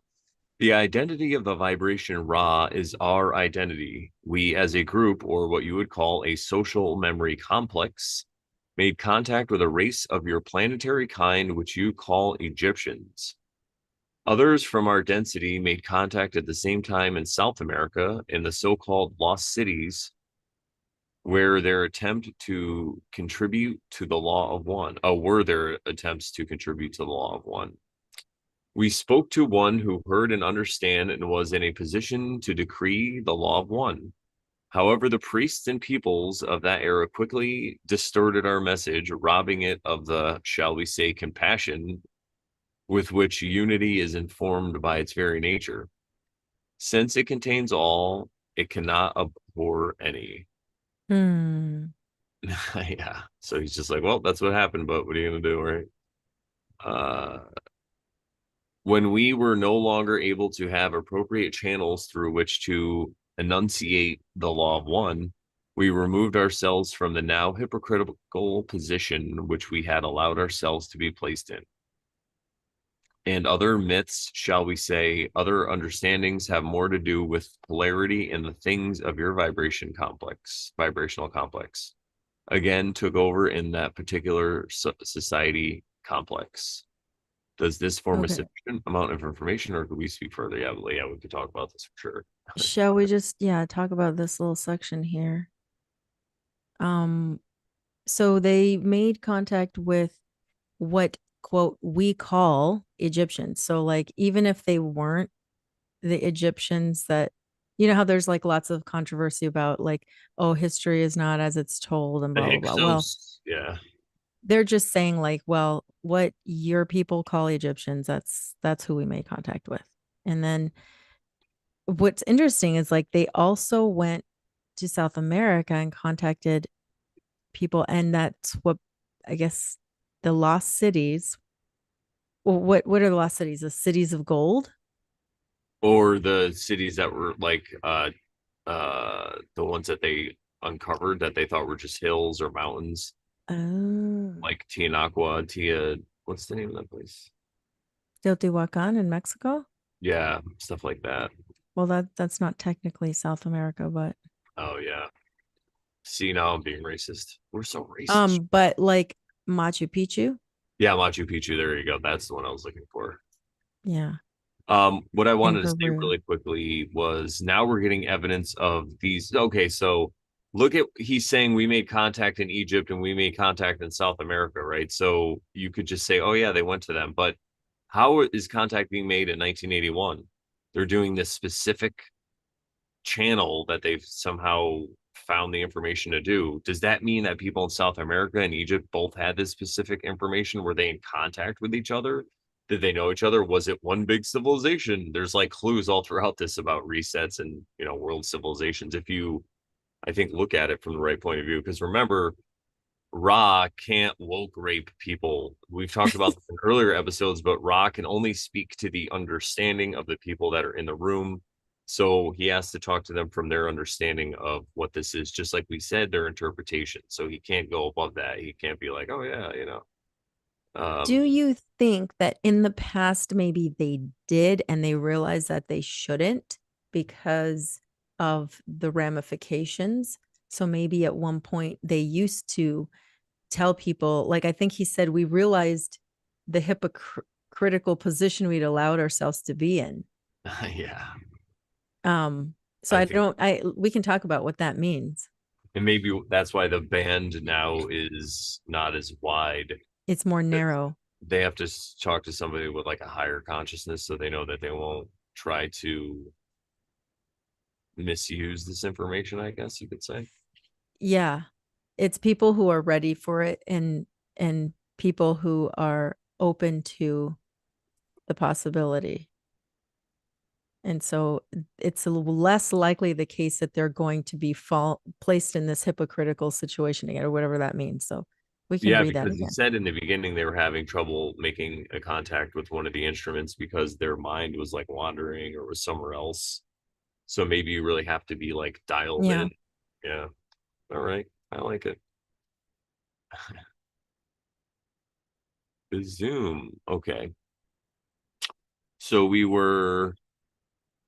The identity of the vibration Ra is our identity. We, as a group, or what you would call a social memory complex, made contact with a race of your planetary kind, which you call Egyptians. Others from our density made contact at the same time in South America in the so-called lost cities, where their attempt to contribute to the law of one. Oh, were their attempts to contribute to the law of one. We spoke to one who heard and understand and was in a position to decree the law of one. However, the priests and peoples of that era quickly distorted our message, robbing it of the, shall we say, compassion with which unity is informed by its very nature. Since it contains all, it cannot abhor any. Hmm. Yeah. So he's just like, well, that's what happened, but what are you gonna do, right? Uh when we were no longer able to have appropriate channels through which to enunciate the law of one, we removed ourselves from the now hypocritical position which we had allowed ourselves to be placed in. And other myths, shall we say, other understandings have more to do with polarity in the things of your vibrational complex. Again, took over in that particular society complex. Does this form a Okay. sufficient amount of information, or could we speak further? Yeah, we could talk about this for sure. Shall we just, yeah, talk about this little section here? Um, so they made contact with what, quote, we call Egyptians. So, like, even if they weren't the Egyptians that, you know, how there's like lots of controversy about, like, oh, history is not as it's told and The blah, blah, blah. Well, Hyksos, yeah. they're just saying, like, well, what your people call Egyptians, that's who we made contact with. And then what's interesting is, like, they also went to South America and contacted people, and that's what, I guess, the lost cities Well, what are the lost cities? The cities of gold? or the cities that were like the ones that they uncovered that they thought were just hills or mountains, Oh, like Tianaqua, Tia, what's the name of that place? Teotihuacan in Mexico? Yeah, stuff like that. Well, that's not technically South America, but Oh yeah. See, now I'm being racist. We're so racist. but like Machu Picchu, Yeah, Machu Picchu. There you go. That's the one I was looking for. yeah, What I in wanted to say Peru. really quickly was now we're getting evidence of these. Okay, so look at he's saying we made contact in Egypt and we made contact in South America, right? So you could just say, oh yeah, they went to them. But how is contact being made in 1981? They're doing this specific channel that they've somehow found the information to do. Does that mean that people in South America and Egypt both had this specific information? Were they in contact with each other? Did they know each other? Was it one big civilization? There's like clues all throughout this about resets and world civilizations. If you, I think, look at it from the right point of view, because remember, Ra can't woke rape people. We've talked about this in earlier episodes, but Ra can only speak to the understanding of the people that are in the room. So he has to talk to them from their understanding of what this is, just like we said, their interpretation. So he can't go above that. He can't be like, oh yeah. Do Um, you think that in the past maybe they did and they realized that they shouldn't because of the ramifications? So maybe at one point they used to tell people, like I think he said, we realized the hypocritical position we'd allowed ourselves to be in. yeah, Um, so I I think, don't, I, we can talk about what that means. and maybe that's why the band now is not as wide. It's more narrow. They have to talk to somebody with like a higher consciousness so they know that they won't try to misuse this information, I guess you could say. Yeah. It's people who are ready for it and people who are open to the possibility. And so it's less likely the case that they're going to be placed in this hypocritical situation again, or whatever that means. So we can Yeah, read that because he again. said in the beginning they were having trouble making a contact with one of the instruments because their mind was like wandering or was somewhere else. So maybe you really have to be like dialed Yeah. in. Yeah. All right. I like it. The Zoom. Okay. So we were,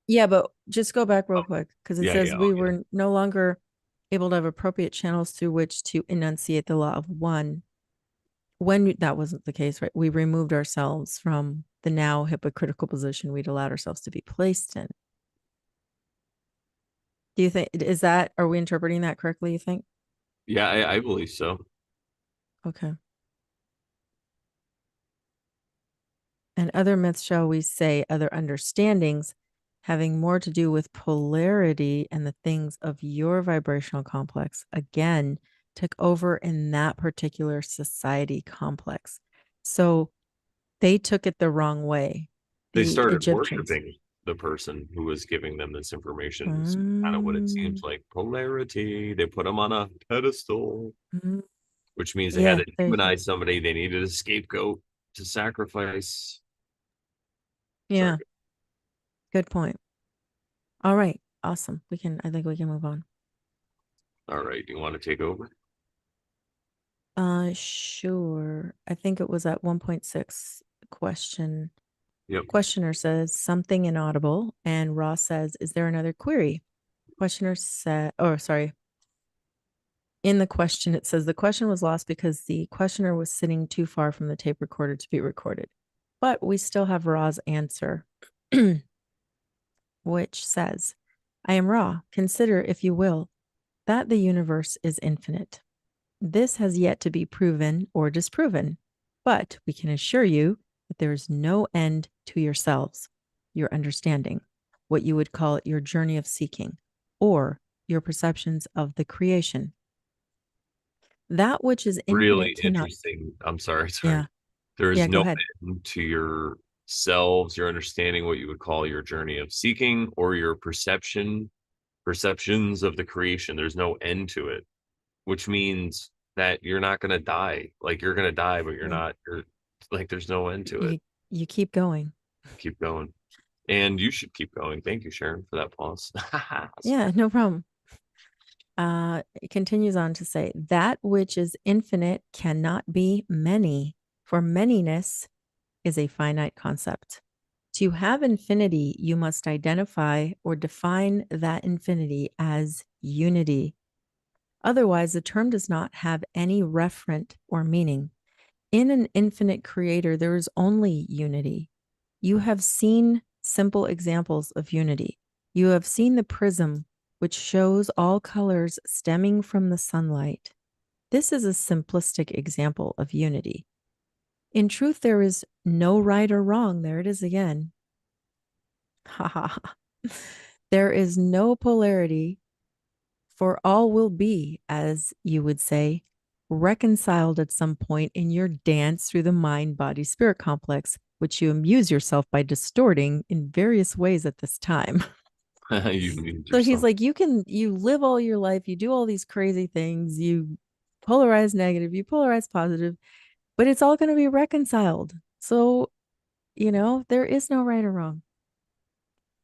Yeah, but just go back real oh, quick because it yeah, says yeah. Oh, we yeah. were no longer able to have appropriate channels through which to enunciate the law of one. When that wasn't the case, right? We removed ourselves from the now hypocritical position we'd allowed ourselves to be placed in. Do you think is that are we interpreting that correctly, you think? Yeah, I believe so. Okay. And other myths, shall we say, other understandings having more to do with polarity and the things of your vibrational complex, again, took over in that particular society complex. So they took it the wrong way, They the started Egyptians. worshiping the person who was giving them this information. Is kind of what it seems Mm, like. Polarity. They put them on a pedestal, mm, which means they had yeah, to there you go. humanize somebody. They needed a scapegoat to sacrifice. Sorry. Yeah, good point. All right, awesome. I think we can move on. All right. Do you want to take over? Sure. I think it was at 1.6 question. Yep. Questioner says something inaudible, and Ross says, "Is there another query?" Questioner said, "Oh, sorry." In the question, it says the question was lost because the questioner was sitting too far from the tape recorder to be recorded. But we still have Ra's answer, which says, I am Ra. Consider, if you will, that the universe is infinite. This has yet to be proven or disproven, but we can assure you that there is no end to yourselves, your understanding, what you would call your journey of seeking, or your perceptions of the creation. That which is Really infinite cannot, interesting. I'm sorry. Sorry. yeah, There is yeah, go no ahead. end to yourselves, your understanding, what you would call your journey of seeking, or your perceptions of the creation. There's no end to it, which means that you're not going to die. Like you're going to die, but you're Yeah. not. You're like there's no end to You, it. You keep going. Keep going. And you should keep going. Thank you, Sharon, for that pause. Yeah, no problem. It continues on to say, that which is infinite cannot be many, for manyness is a finite concept. To have infinity, you must identify or define that infinity as unity. Otherwise, the term does not have any referent or meaning. In an infinite creator, there is only unity. You have seen simple examples of unity. You have seen the prism, which shows all colors stemming from the sunlight. This is a simplistic example of unity. In truth, there is no right or wrong. There it is again. Ha ha ha. There is no polarity, for all will be, as you would say, reconciled at some point in your dance through the mind body spirit complex, which you amuse yourself by distorting in various ways at this time. You need So he's yourself. like, you live all your life, you do all these crazy things, you polarize negative, you polarize positive, but it's all going to be reconciled. So, there is no right or wrong.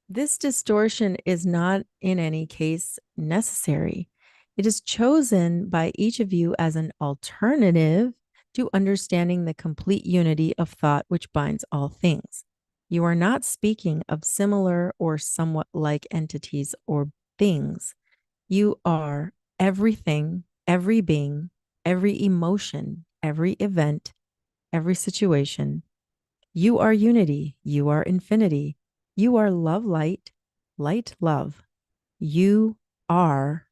This distortion is not in any case necessary. It is chosen by each of you as an alternative to understanding the complete unity of thought which binds all things. You are not speaking of similar or somewhat like entities or things. You are everything, every being, every emotion, every event, every situation. You are unity. You are infinity. You are love, light, light, love. You are.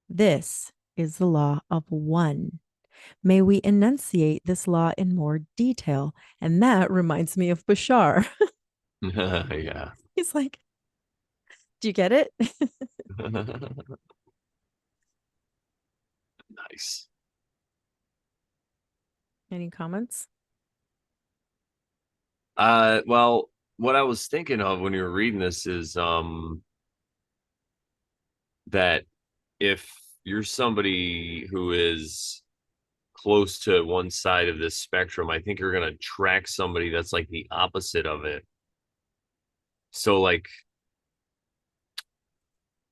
This is the law of one. May we enunciate this law in more detail. And that reminds me of Bashar. Yeah. He's like, do you get it? Nice. Any comments? Well, what I was thinking of when you were reading this is that if you're somebody who is close to one side of this spectrum, I think you're gonna track somebody that's like the opposite of it. So like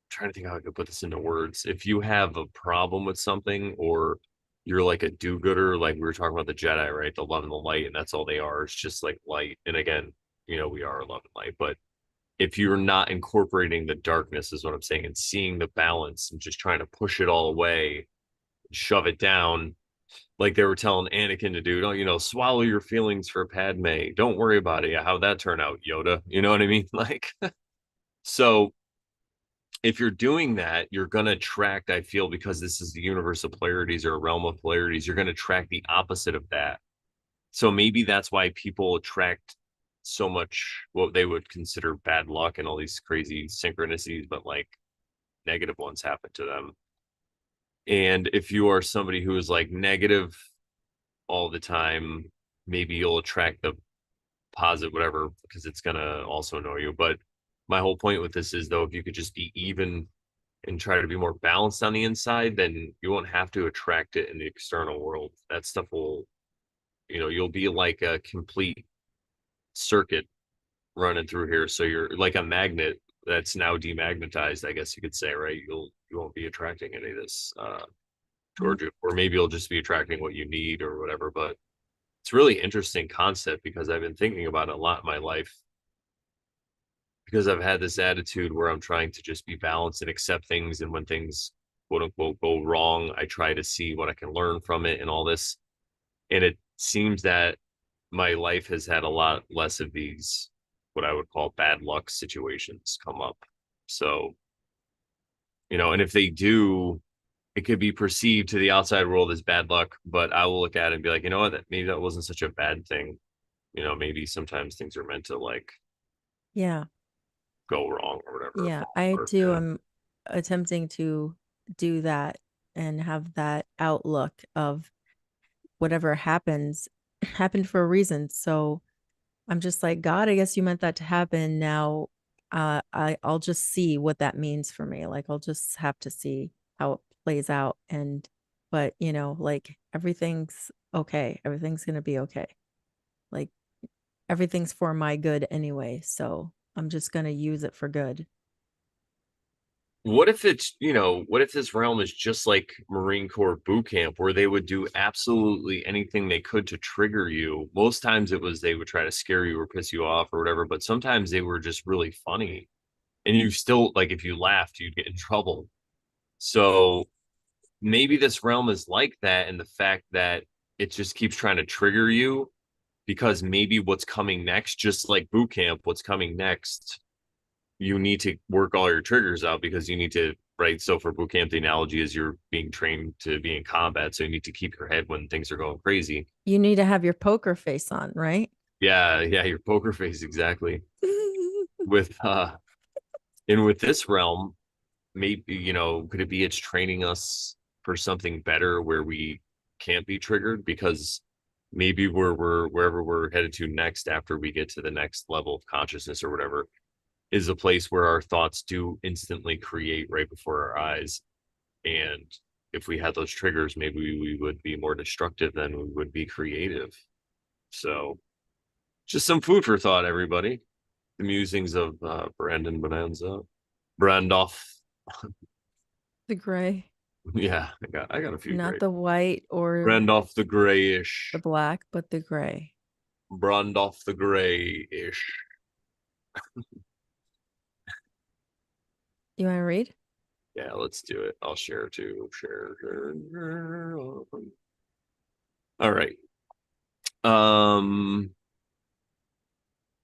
trying to think how I could put this into words. If you have a problem with something or you're like a do-gooder, like we were talking about the Jedi, right? The love and the light, and that's all they are. It's just like light. And again, we are love and light. But if you're not incorporating the darkness, is what I'm saying, and seeing the balance and just trying to push it all away, shove it down, like they were telling Anakin to do, don't swallow your feelings for Padme. Don't worry about it. How'd that turn out, Yoda? You know what I mean? Like, so if you're doing that, you're going to attract, I feel, because this is the universe of polarities or a realm of polarities, you're going to attract the opposite of that. So maybe that's why people attract so much what they would consider bad luck and all these crazy synchronicities, but like negative ones happen to them. And if you are somebody who is like negative all the time, maybe you'll attract the positive, whatever, because it's going to also annoy you. But my whole point with this is, though, if you could just be even and try to be more balanced on the inside, then you won't have to attract it in the external world. That stuff will, you'll be like a complete circuit running through here. So you're like a magnet that's now demagnetized, I guess you could say, right? You won't be attracting any of this towards you, or maybe you'll just be attracting what you need or whatever. But it's really interesting concept because I've been thinking about it a lot in my life because I've had this attitude where I'm trying to just be balanced and accept things. And when things quote unquote go wrong, I try to see what I can learn from it and all this. And it seems that my life has had a lot less of these, what I would call bad luck situations come up. So, and if they do, it could be perceived to the outside world as bad luck, but I will look at it and be like, you know what, maybe that wasn't such a bad thing. Maybe sometimes things are meant to like Yeah. go wrong or whatever. Yeah. Fall I apart. too Yeah. am attempting to do that and have that outlook of whatever happens happened for a reason. So I'm just like, God, I guess you meant that to happen. Now, I'll just see what that means for me. Like, I'll just have to see how it plays out. But like everything's okay. Everything's gonna be okay. Like, everything's for my good anyway, so I'm just going to use it for good. What if it's, what if this realm is just like Marine Corps boot camp where they would do absolutely anything they could to trigger you? Most times it was they would try to scare you or piss you off or whatever, but sometimes they were just really funny. And you still, like, if you laughed, you'd get in trouble. So maybe this realm is like that, and the fact that it just keeps trying to trigger you because maybe what's coming next, just like boot camp, what's coming next, you need to work all your triggers out because you need to, right? So for boot camp, the analogy is you're being trained to be in combat. So you need to keep your head when things are going crazy. You need to have your poker face on, right? Yeah, yeah, your poker face, exactly. With and with this realm, maybe, could it be it's training us for something better where we can't be triggered? Because maybe we're wherever we're headed to next after we get to the next level of consciousness or whatever is a place where our thoughts do instantly create right before our eyes. And if we had those triggers, maybe we would be more destructive than we would be creative. So just some food for thought, everybody. The musings of Brandon Bonanza. Brandoff. The gray, Yeah, I got a few not great. the white or Brandoff the the grayish. black, but the gray. Brandoff the grayish. You want to read? Yeah, let's do it. I'll share too. Share. All right. Um,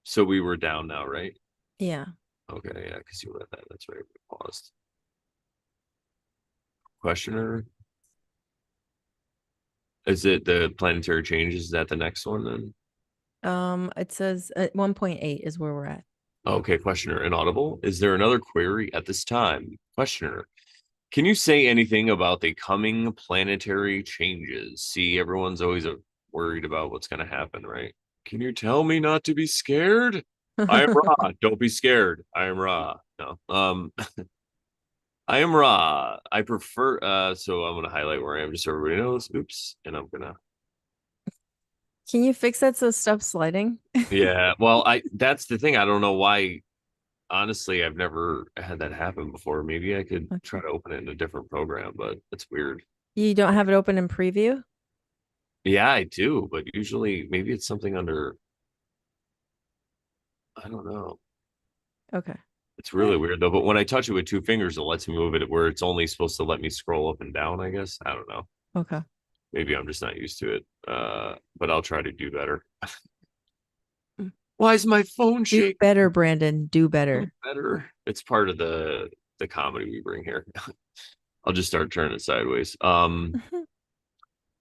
so we were down now, right? Yeah. Okay, yeah, because you read that. That's right. We paused. Questioner. Is it the planetary changes? Is that the next one then? It says 1.8 is where we're at. Okay, questioner. Inaudible. Is there another query at this time? Questioner. Can you say anything about the coming planetary changes? See, everyone's always worried about what's going to happen, right? Can you tell me not to be scared? I am Ra. Don't be scared. I am Ra. No. I am Ra. I prefer so I'm gonna highlight where I am just so everybody knows. Oops. And I'm gonna Can you fix that so stop sliding? yeah, well I that's the thing. I don't know why honestly I've never had that happen before. Maybe I could try Okay. to open it in a different program, but it's weird. You don't have it open in preview? Yeah, I do, but usually maybe it's something under I don't know. Okay. It's Eh, really weird though. But when I touch it with two fingers, it lets me move it where it's only supposed to let me scroll up and down, I guess. I don't know. okay. Maybe I'm just not used to it. But I'll try to do better. Mm. Why is my phone Do shaking? better, Brandon. Do better. Better. It's part of the comedy we bring here. I'll just start turning it sideways.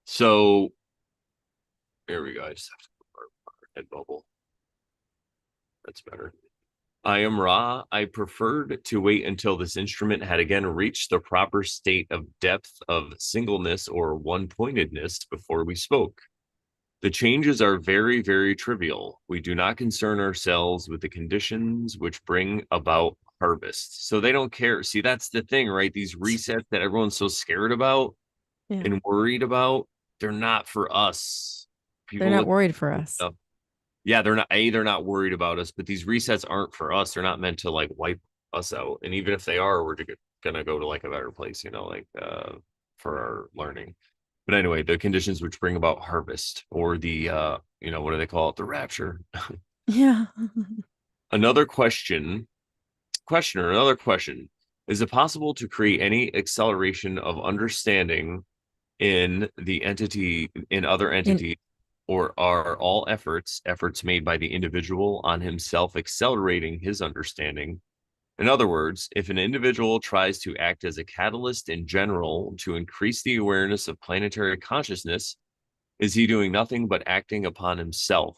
So here we go. I just have to put our head bubble. That's better. I am Ra. I preferred to wait until this instrument had again reached the proper state of depth of singleness or one pointedness before we spoke. The changes are very, very trivial. We do not concern ourselves with the conditions which bring about harvest. So they don't care. See, that's the thing, right? These resets that everyone's so scared about Yeah. and worried about, they're not for us. They're People not look worried for at us. stuff. Yeah, they're not worried about us, but these resets aren't for us. They're not meant to like wipe us out. And even if they are, we're gonna go to like a better place, like for our learning. But anyway, the conditions which bring about harvest or the what do they call it? The rapture. Yeah. Another another question. Is it possible to create any acceleration of understanding in other In entities, or are all efforts made by the individual on himself accelerating his understanding? In other words, if an individual tries to act as a catalyst in general to increase the awareness of planetary consciousness, is he doing nothing but acting upon himself?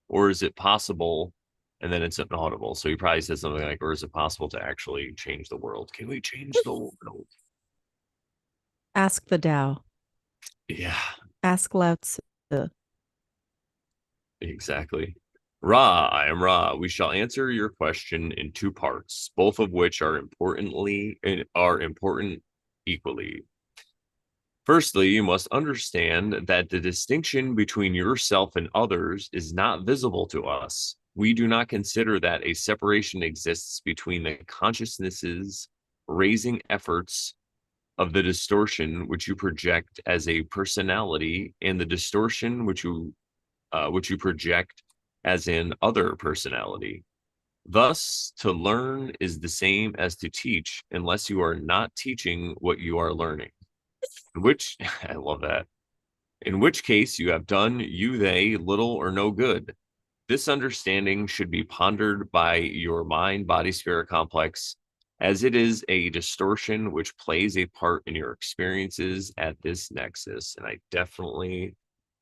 Or is it possible? And then it's inaudible. So he probably says something like, or is it possible to actually change the world? Can we change the world? Ask the Tao. Yeah, Ask Lao Tzu. exactly. Ra, I am Ra. We shall answer your question in two parts, both of which are important equally. Firstly, you must understand that the distinction between yourself and others is not visible to us. We do not consider that a separation exists between the consciousnesses raising efforts of the distortion which you project as a personality and the distortion which you project as an other personality. Thus, to learn is the same as to teach, unless you are not teaching what you are learning. Which I love that. In which case you have done you they little or no good. This understanding should be pondered by your mind body spirit complex, as it is a distortion which plays a part in your experiences at this nexus. And I definitely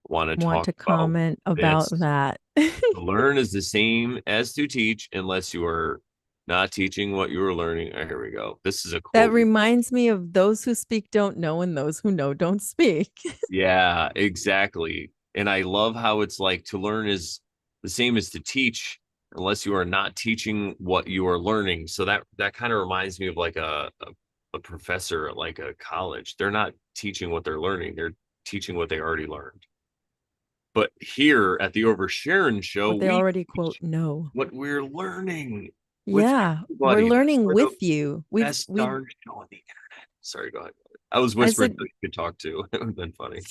want to Want talk to about comment about this. that. To learn is the same as to teach, unless you are not teaching what you are learning. Oh, here we go. This is a That quote. reminds me of those who speak don't know, and those who know don't speak. Yeah, exactly. And I love how it's like to learn is the same as to teach, unless you are not teaching what you are learning. So that kind of reminds me of like a professor at like a college. They're not teaching what they're learning, they're teaching what they already learned. But here at the Over Sharon show, What they we already quote teach know. what we're learning with Yeah, we're everybody. That's learning where the with you. best darn show on the internet. Sorry, go ahead. I was I whispering said, so you could talk too. It would have been funny.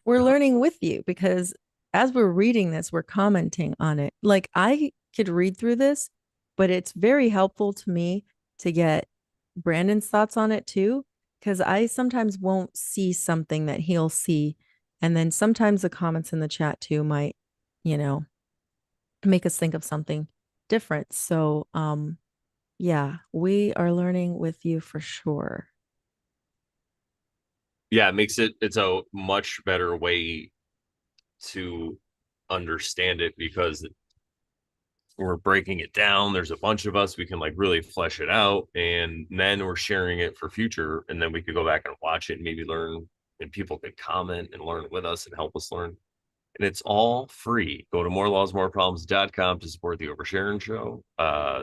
we're learning with you because as we're reading this, we're commenting on it. Like I could read through this, but it's very helpful to me to get Brandon's thoughts on it too, because I sometimes won't see something that he'll see. And then sometimes the comments in the chat too might, you know, make us think of something different. So, yeah, we are learning with you for sure. Yeah, it makes it's a much better way to understand it because we're breaking it down. There's a bunch of us. We can like really flesh it out, and then we're sharing it for future. And then we could go back and watch it and maybe learn. And people could comment and learn with us and help us learn. And it's all free. Go to morelawsmoreproblems.com to support the Oversharing Show.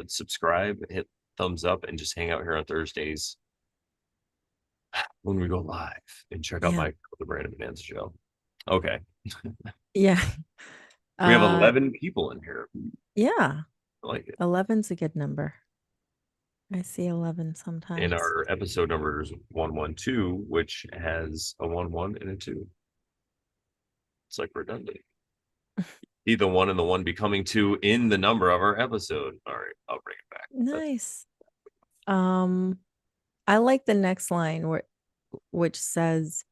Subscribe, hit thumbs up, and just hang out here on Thursdays when we go live and check out Yeah. my the Brandon Bonanza show. Okay. Yeah. We have Uh 11 people in here. yeah. I like it. 11's a good number. I see 11 And sometimes. our episode number is 112, which has a 1 1 and a 2. It's like redundant. Either one and the one becoming two in the number of our episode. All right, I'll bring it back. That's Nice. Um I like the next line which says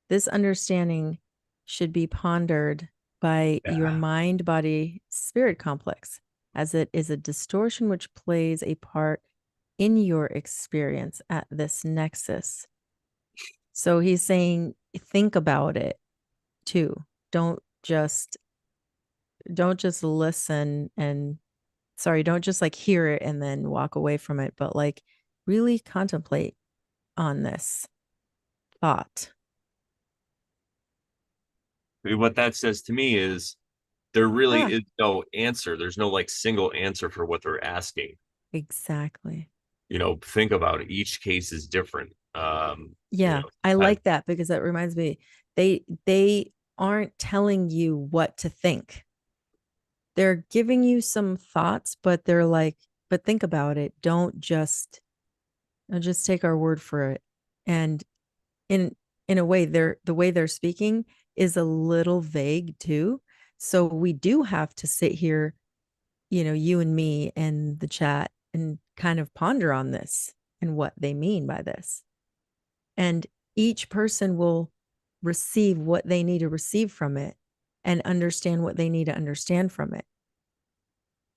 this understanding should be pondered by your yeah. mind body spirit complex as it is a distortion which plays a part in your experience at this nexus. So he's saying think about it too. Don't just don't just listen and sorry, don't just like hear it and then walk away from it, but like really contemplate on this thought. What that says to me is there really Ah, is no answer. There's no like single answer for what they're asking. exactly. Think about it. Each case is different. Yeah, I like that because that reminds me they aren't telling you what to think. They're giving you some thoughts, but they're like, but think about it. Don't just take our word for it. And in in a way, the way they're speaking is a little vague too. So we do have to sit here, you and me and the chat and kind of ponder on this and what they mean by this. And each person will receive what they need to receive from it and understand what they need to understand from it.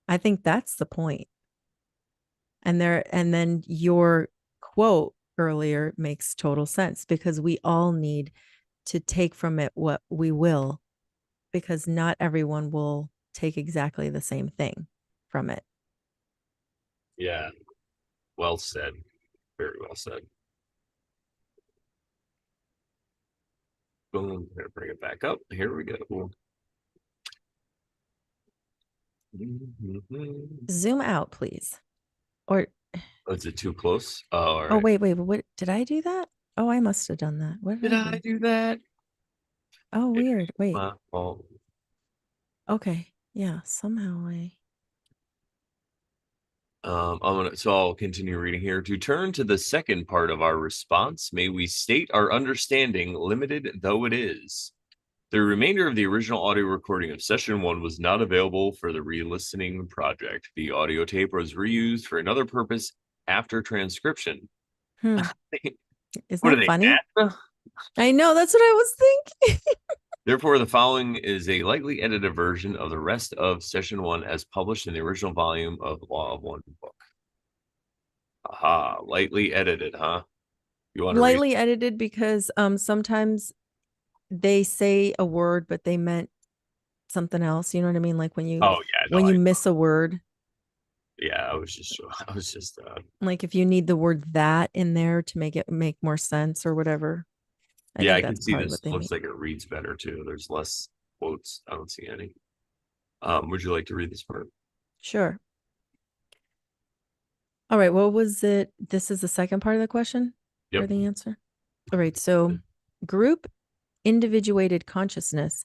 I think that's the point. And then your quote earlier makes total sense because we all need to take from it what we will, because not everyone will take exactly the same thing from it. Yeah, well said. Very well said. Boom. I'm gonna bring it back up. Here we go. Zoom out, please. Or Is it too close? All oh right. wait, what did I do that? Oh, I must have done that. What did Did I I do? do that? Oh, It weird. was Wait. my fault. Okay. Yeah, somehow I. So I'll continue reading here. To turn to the second part of our response, may we state our understanding, limited though it is. The remainder of the original audio recording of session one was not available for the re-listening project. The audio tape was reused for another purpose after transcription. Hmm. Isn't What are that they, funny? NASA? I know. That's what I was thinking. Therefore, the following is a lightly edited version of the rest of session one as published in the original volume of Law of One book. Aha, lightly edited, huh? You want to read? Lightly edited because sometimes they say a word, but they meant something else. You know what I mean? Like Oh yeah, no, when you miss a word, yeah, I was just, like if you need the word that in there to make it make more sense or whatever. I yeah, think I can that's see probably this. what they Looks mean. like it reads better too. There's less quotes. I don't see any. Would you like to read this part? Sure. All right. What was it? This is the second part of the question Yep. or the answer. All right. So, group individuated consciousness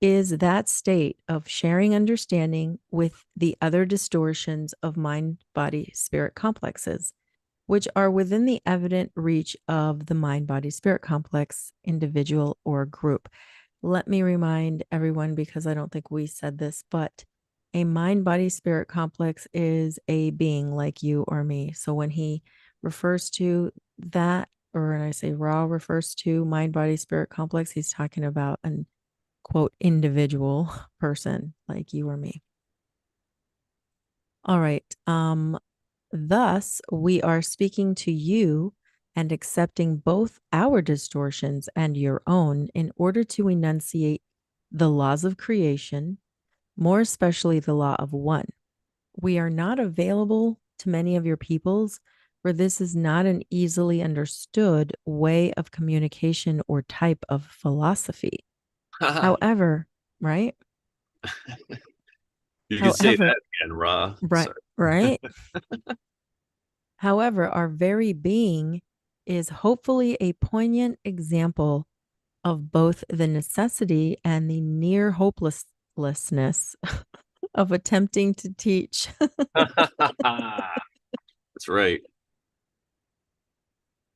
is that state of sharing understanding with the other distortions of mind, body, spirit complexes, which are within the evident reach of the mind, body, spirit complex, individual, or group. Let me remind everyone, because I don't think we said this, but a mind, body, spirit complex is a being like you or me. So when he refers to that, or when I say Ra refers to mind, body, spirit complex, he's talking about an quote individual person like you or me. All right. Thus, we are speaking to you and accepting both our distortions and your own in order to enunciate the laws of creation, more especially the law of one. We are not available to many of your peoples, for this is not an easily understood way of communication or type of philosophy. However, right? You can say However, that again, Ra. right, Sorry. right. However, our very being is hopefully a poignant example of both the necessity and the near hopelessness of attempting to teach. That's right.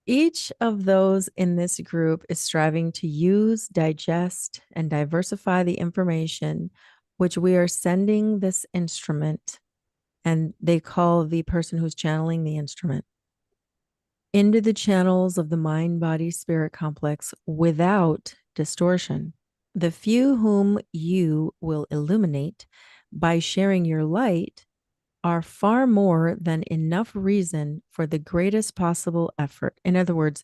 Each of those in this group is striving to use, digest, and diversify the information which we are sending this instrument, and they call the person who's channeling the instrument into the channels of the mind body spirit complex without distortion. The few whom you will illuminate by sharing your light are far more than enough reason for the greatest possible effort. In other words,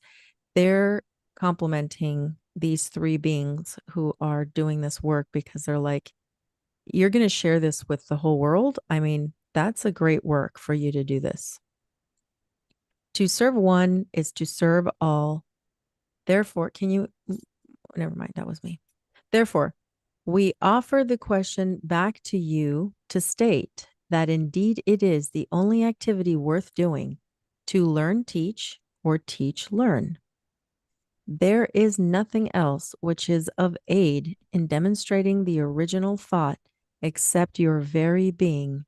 they're complimenting these three beings who are doing this work because they're like, you're going to share this with the whole world. I mean, that's a great work for you to do this. To serve one is to serve all. Therefore, can you? Never mind, that was me. Therefore, we offer the question back to you to state that indeed it is the only activity worth doing to learn, teach, or teach, learn. There is nothing else which is of aid in demonstrating the original thought except your very being,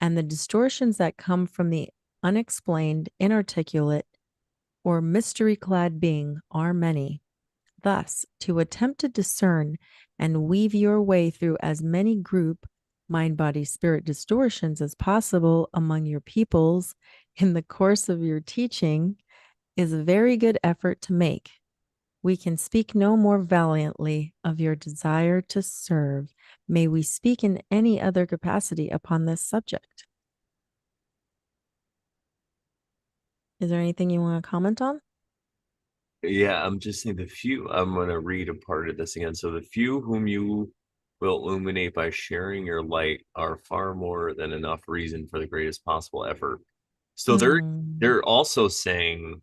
and the distortions that come from the unexplained, inarticulate, or mystery clad being are many. Thus, to attempt to discern and weave your way through as many group mind, body, spirit distortions as possible among your peoples in the course of your teaching is a very good effort to make. We can speak no more valiantly of your desire to serve. May we speak in any other capacity upon this subject. Is there anything you want to comment on? Yeah, I'm just saying the few, I'm going to read a part of this again. So the few whom you will illuminate by sharing your light are far more than enough reason for the greatest possible effort. So Hmm. they're also saying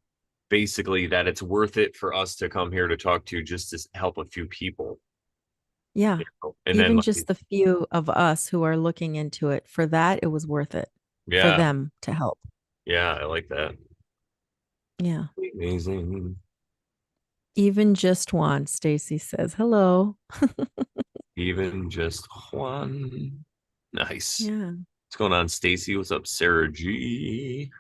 basically that it's worth it for us to come here to talk to just to help a few people, Yeah. you know? And then Even like just the few of us who are looking into it, for that, it was worth it for yeah, them to help. yeah, I like that. Yeah. Amazing. Even just Juan, Stacy says hello. Even just Juan. Nice. Yeah. What's going on, Stacy? What's up, Sarah G?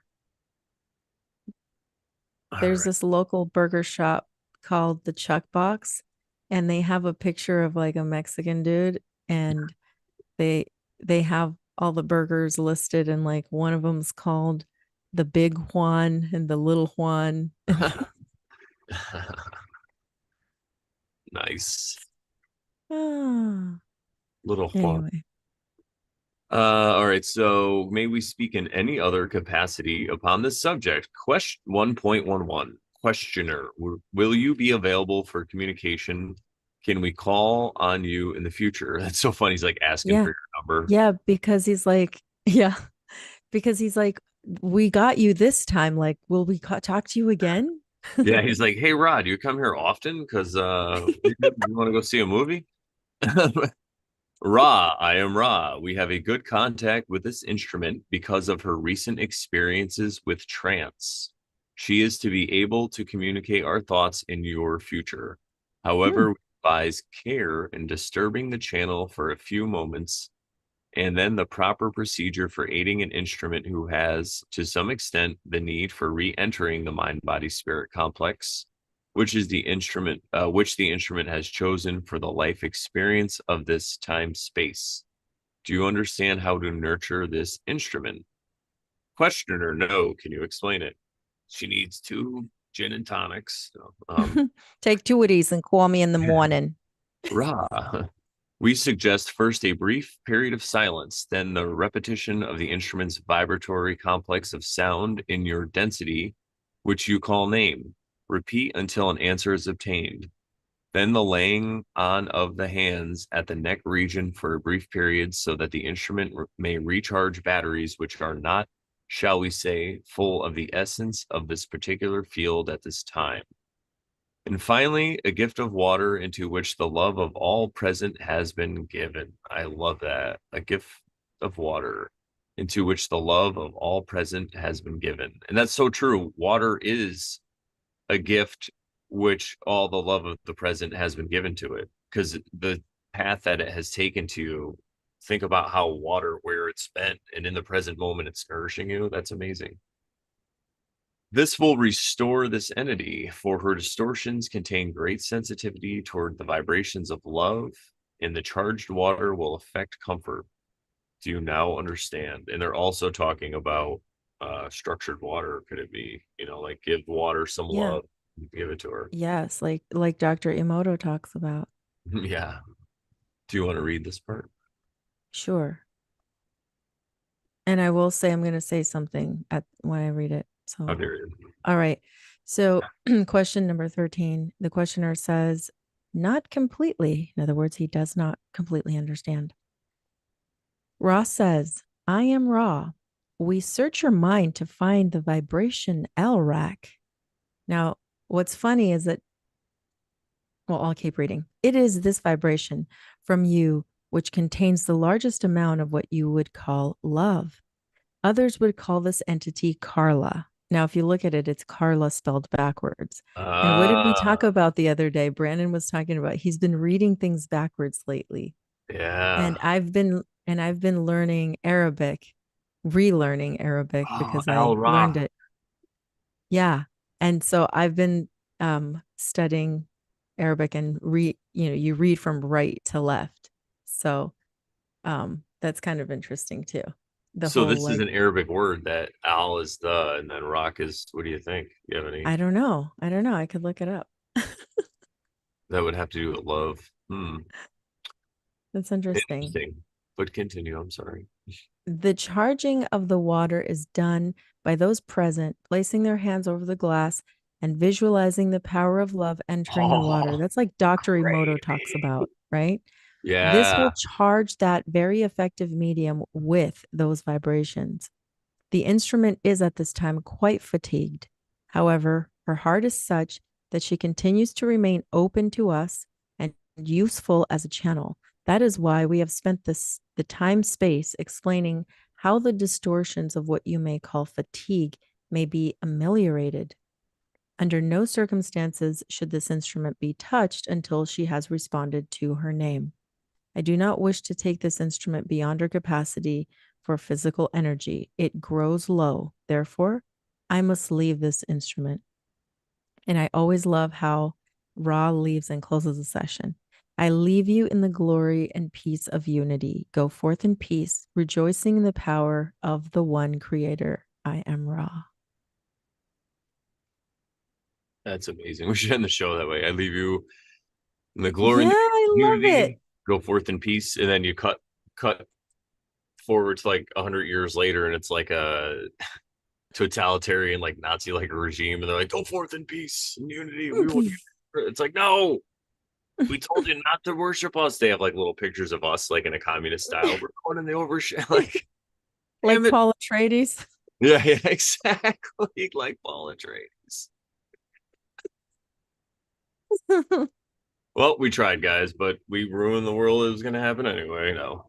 All There's right. this local burger shop called the Chuck Box, and they have a picture of like a Mexican dude, and they they have all the burgers listed, and like one of them's called the Big Juan and the Little Juan. Nice. Ah, Little Juan. anyway, All right. So, may we speak in any other capacity upon this subject? Question 1.11. Questioner, will you be available for communication? Can we call on you in the future? That's so funny. He's like asking yeah, for your number. yeah, because he's like, yeah, because he's like, we got you this time. Like, will we talk to you again? Yeah, he's like, "Hey Rod, you come here often? Because you want to go see a movie?" Ra, I am Ra. We have a good contact with this instrument because of her recent experiences with trance. She is to be able to communicate our thoughts in your future. Hmm. However, we advise care in disturbing the channel for a few moments, and then the proper procedure for aiding an instrument who has, to some extent, the need for re-entering the mind-body-spirit complex, which the instrument has chosen for the life experience of this time-space. Do you understand how to nurture this instrument? Questioner, no. Can you explain it? She needs two gin and tonics. Take two of these and call me in the morning. Rah. We suggest first a brief period of silence, then the repetition of the instrument's vibratory complex of sound in your density, which you call name. Repeat until an answer is obtained. Then the laying on of the hands at the neck region for a brief period so that the instrument may recharge batteries which are not, shall we say, full of the essence of this particular field at this time. And finally, a gift of water into which the love of all present has been given. I love that. A gift of water into which the love of all present has been given. And that's so true. Water is a gift which all the love of the present has been given to it because the path that it has taken to think about how water, where it's spent, and in the present moment, it's nourishing you. That's amazing. This will restore this entity, for her distortions contain great sensitivity toward the vibrations of love, and the charged water will affect comfort. Do you now understand? And they're also talking about structured water. Could it be, like give water some Yeah. love, give it to her? Yes, like Dr. Emoto talks about. Yeah. Do you want to read this part? Sure. And I will say I'm going to say something at when I read it. How So, dare you? all right. So, question number 13. The questioner says, not completely. In other words, he does not completely understand. Ra says, I am Ra. We search your mind to find the vibration L rack. Now, what's funny is that, well, I'll keep reading. It is this vibration from you which contains the largest amount of what you would call love. Others would call this entity Carla. Now, if you look at it, it's Carla spelled backwards. And what did we talk Ah, about the other day? Brandon was talking about he's been reading things backwards lately. yeah. And I've been learning Arabic, relearning Arabic Oh, because Al I learned Ra. it. Yeah. And so I've been studying Arabic and you read from right to left. So that's kind of interesting too. The So whole this is like an Arabic word that Al is the, and then Rock is. What do you think? You have any I don't know. I don't know. I could look it up. that would have to do with love? Hmm. That's interesting. Interesting. But continue. I'm sorry. The charging of the water is done by those present placing their hands over the glass and visualizing the power of love entering the water. Oh, That's like Dr. Emoto talks crazy. about, right? This will Yeah. charge that very effective medium with those vibrations. The instrument is at this time quite fatigued. However, her heart is such that she continues to remain open to us and useful as a channel. That is why we have spent the time space explaining how the distortions of what you may call fatigue may be ameliorated. Under no circumstances should this instrument be touched until she has responded to her name. I do not wish to take this instrument beyond her capacity for physical energy. It grows low. Therefore, I must leave this instrument. And I always love how Ra leaves and closes the session. I leave you in the glory and peace of unity. Go forth in peace, rejoicing in the power of the one creator. I am Ra. That's amazing. We should end the show that way. I leave you in the glory Yeah, and the I love it. unity. Go forth in peace, and then you cut forward to like 100 years later, and it's like a totalitarian, like Nazi like regime, and they're like, "Go forth in peace and unity. We want you." It's like, no, we told you not to worship us. They have like little pictures of us, like in a communist style. We're going in the overshare. Like, Like damn it. Paul Atreides. Yeah, yeah, exactly. Like ball and trades. Well, we tried, guys, but we ruined the world. It was going to happen anyway. No.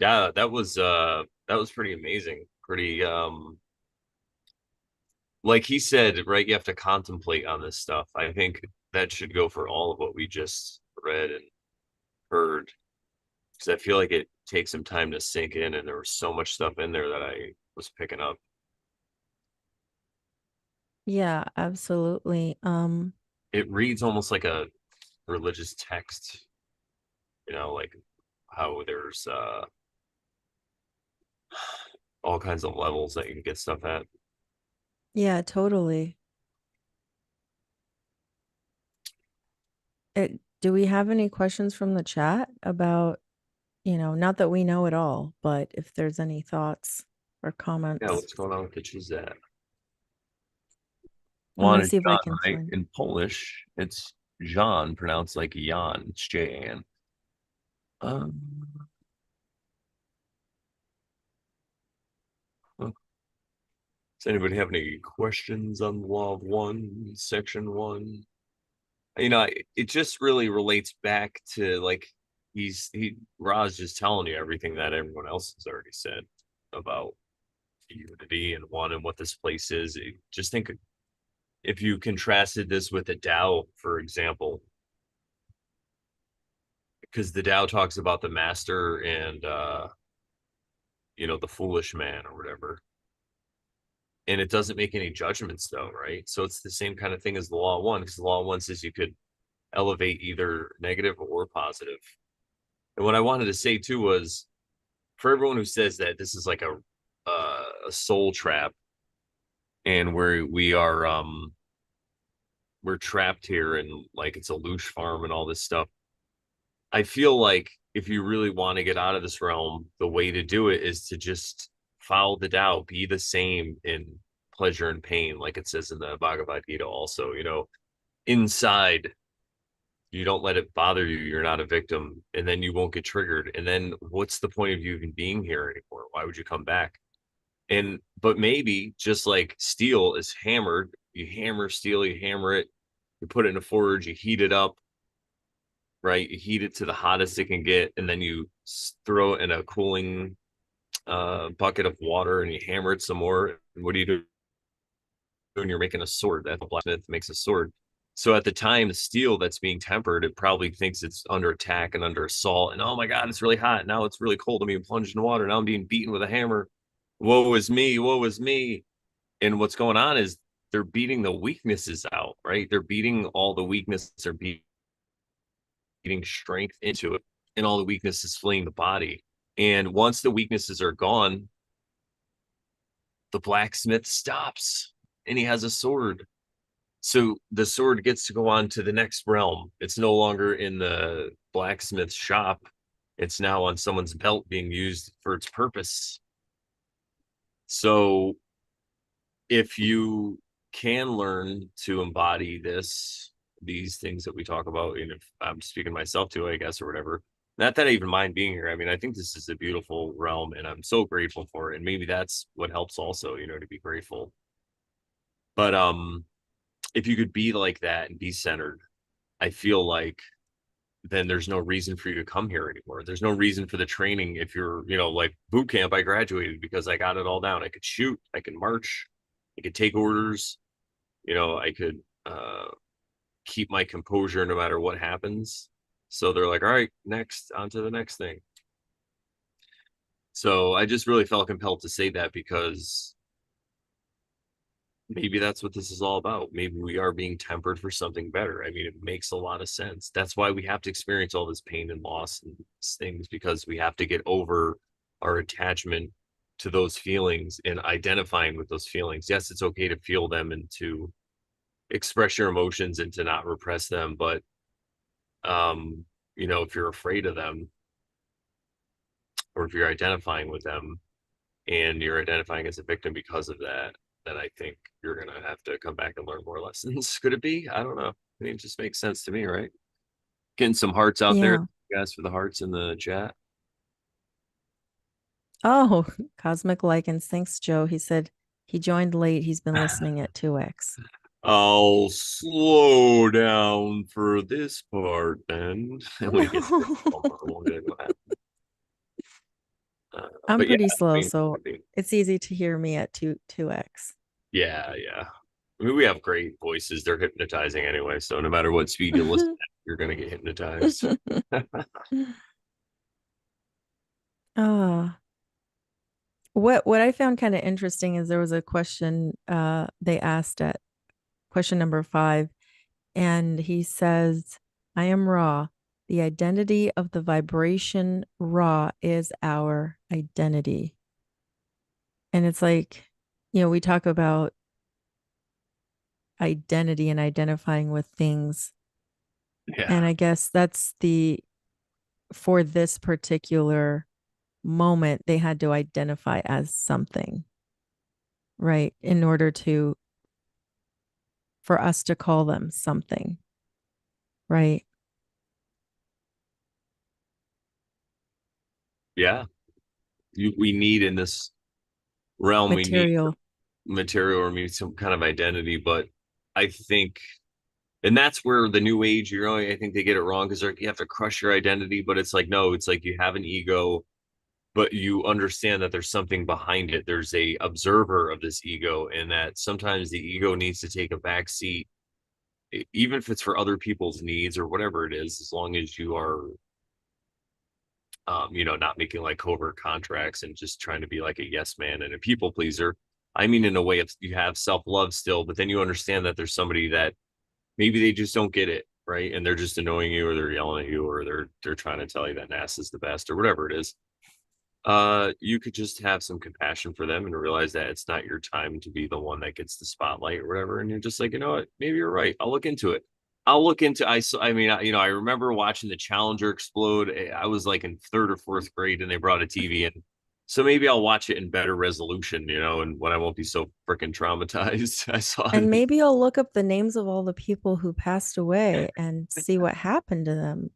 Yeah, that was pretty amazing. Pretty like he said, right? You have to contemplate on this stuff. I think that should go for all of what we just read and heard, because I feel like it takes some time to sink in, and there was so much stuff in there that I was picking up. Yeah, absolutely. It reads almost like a religious text, like how there's all kinds of levels that you can get stuff at. Yeah, totally. Do we have any questions from the chat about, not that we know it all, but if there's any thoughts or Yeah, comments? what's going on with the Chizat? I'm Juan gonna is see if I John, can right? find. In Polish, it's Jan, pronounced like Jan. It's Jan. Um, does anybody have any questions on Law of One, Section One? It just really relates back to like Ra's just telling you everything that everyone else has already said about unity and one and what this place is. Just think if you contrasted this with the Tao, for example, because the Tao talks about the master and the foolish man or whatever. And it doesn't make any judgments though, right? So it's the same kind of thing as the law of one, because the law of one says you could elevate either negative or positive. And what I wanted to say too was for everyone who says that this is like a soul trap and where we're trapped here and like it's a loosh farm and all this stuff. I feel like if you really want to get out of this realm, the way to do it is to just follow the Tao, be the same in pleasure and pain, like it says in the Bhagavad Gita also, inside, you don't let it bother you, you're not a victim, and then you won't get triggered. And then what's the point of you even being here anymore? Why would you come back? And but maybe just like steel is hammered, you hammer steel, you hammer it, you put it in a forge, you heat it up, right? You heat it to the hottest it can get, and then you throw it in a cooling bucket of water and you hammer it some more. And what do you do when you're making a sword? That blacksmith makes a sword. So at the time, the steel that's being tempered, it probably thinks it's under attack and under assault. And oh my God, it's really hot. Now it's really cold. I'm being plunged in water. Now I'm being beaten with a hammer. Woe is me. Woe is me. And what's going on is they're beating the weaknesses out, right? They're beating all the weaknesses, they're beating strength into it, and all the weaknesses fleeing the body. And once the weaknesses are gone, the blacksmith stops and he has a sword. So the sword gets to go on to the next realm. It's no longer in the blacksmith shop. It's now on someone's belt being used for its purpose. So if you can learn to embody these things that we talk about, and if I'm speaking myself to, I guess, or whatever, not that I even mind being here. I mean, I think this is a beautiful realm and I'm so grateful for it. And maybe that's what helps also, to be grateful. But if you could be like that and be centered, I feel like then there's no reason for you to come here anymore. There's no reason for the training. If you're, like boot camp, I graduated because I got it all down. I could shoot, I could march, I could take orders, I could keep my composure no matter what happens. So they're like, all right, next, on to the next thing. So I just really felt compelled to say that because maybe that's what this is all about. Maybe we are being tempered for something better. I mean, it makes a lot of sense. That's why we have to experience all this pain and loss and things, because we have to get over our attachment to those feelings and identifying with those feelings. Yes, it's okay to feel them and to express your emotions and to not repress them, but if you're afraid of them or if you're identifying with them and you're identifying as a victim because of that, then I think you're gonna have to come back and learn more lessons. Could it be? I don't know. I mean, it just makes sense to me, right? Getting some hearts out there, Yeah. guys, for the hearts in the chat. Oh, Cosmic Lichens. Thanks, Joe. He said he joined late. He's been listening at 2x. I'll slow down for this part then. When he gets there, we'll get what happens. I'm But yeah, pretty I slow, mean, so it's easy to hear me at 2x. yeah, yeah. I mean, we have great voices. They're hypnotizing anyway. So no matter what speed you listen at, you're gonna get hypnotized. Ah, what I found kind of interesting is there was a question they asked at question number 5, and he says, I am Ra. The identity of the vibration Ra is our identity. And it's like, we talk about identity and identifying with things. Yeah. And I guess that's for this particular moment, they had to identify as something, right? In order for us to call them something, right? Yeah. We need in this realm, we need Material. material or maybe some kind of identity. But I think, and that's where the new age, I think they get it wrong because you have to crush your identity. But it's like, no, it's like you have an ego, but you understand that there's something behind it. There's a observer of this ego, and that sometimes the ego needs to take a back seat, even if it's for other people's needs or whatever it is, as long as you are not making like covert contracts and just trying to be like a yes man and a people pleaser. I mean, in a way, of you have self love still, but then you understand that there's somebody that maybe they just don't get it, right? And they're just annoying you, or they're yelling at you, or they're trying to tell you that NASA is the best, or whatever it is. You could just have some compassion for them and realize that it's not your time to be the one that gets the spotlight or whatever. And you're just like, you know what? Maybe you're right. I'll look into it. I mean, I remember watching the Challenger explode. I was like in third or fourth grade and they brought a TV in. So maybe I'll watch it in better resolution, and when I won't be so freaking traumatized. I saw And it. maybe I'll look up the names of all the people who passed away and see what happened to them.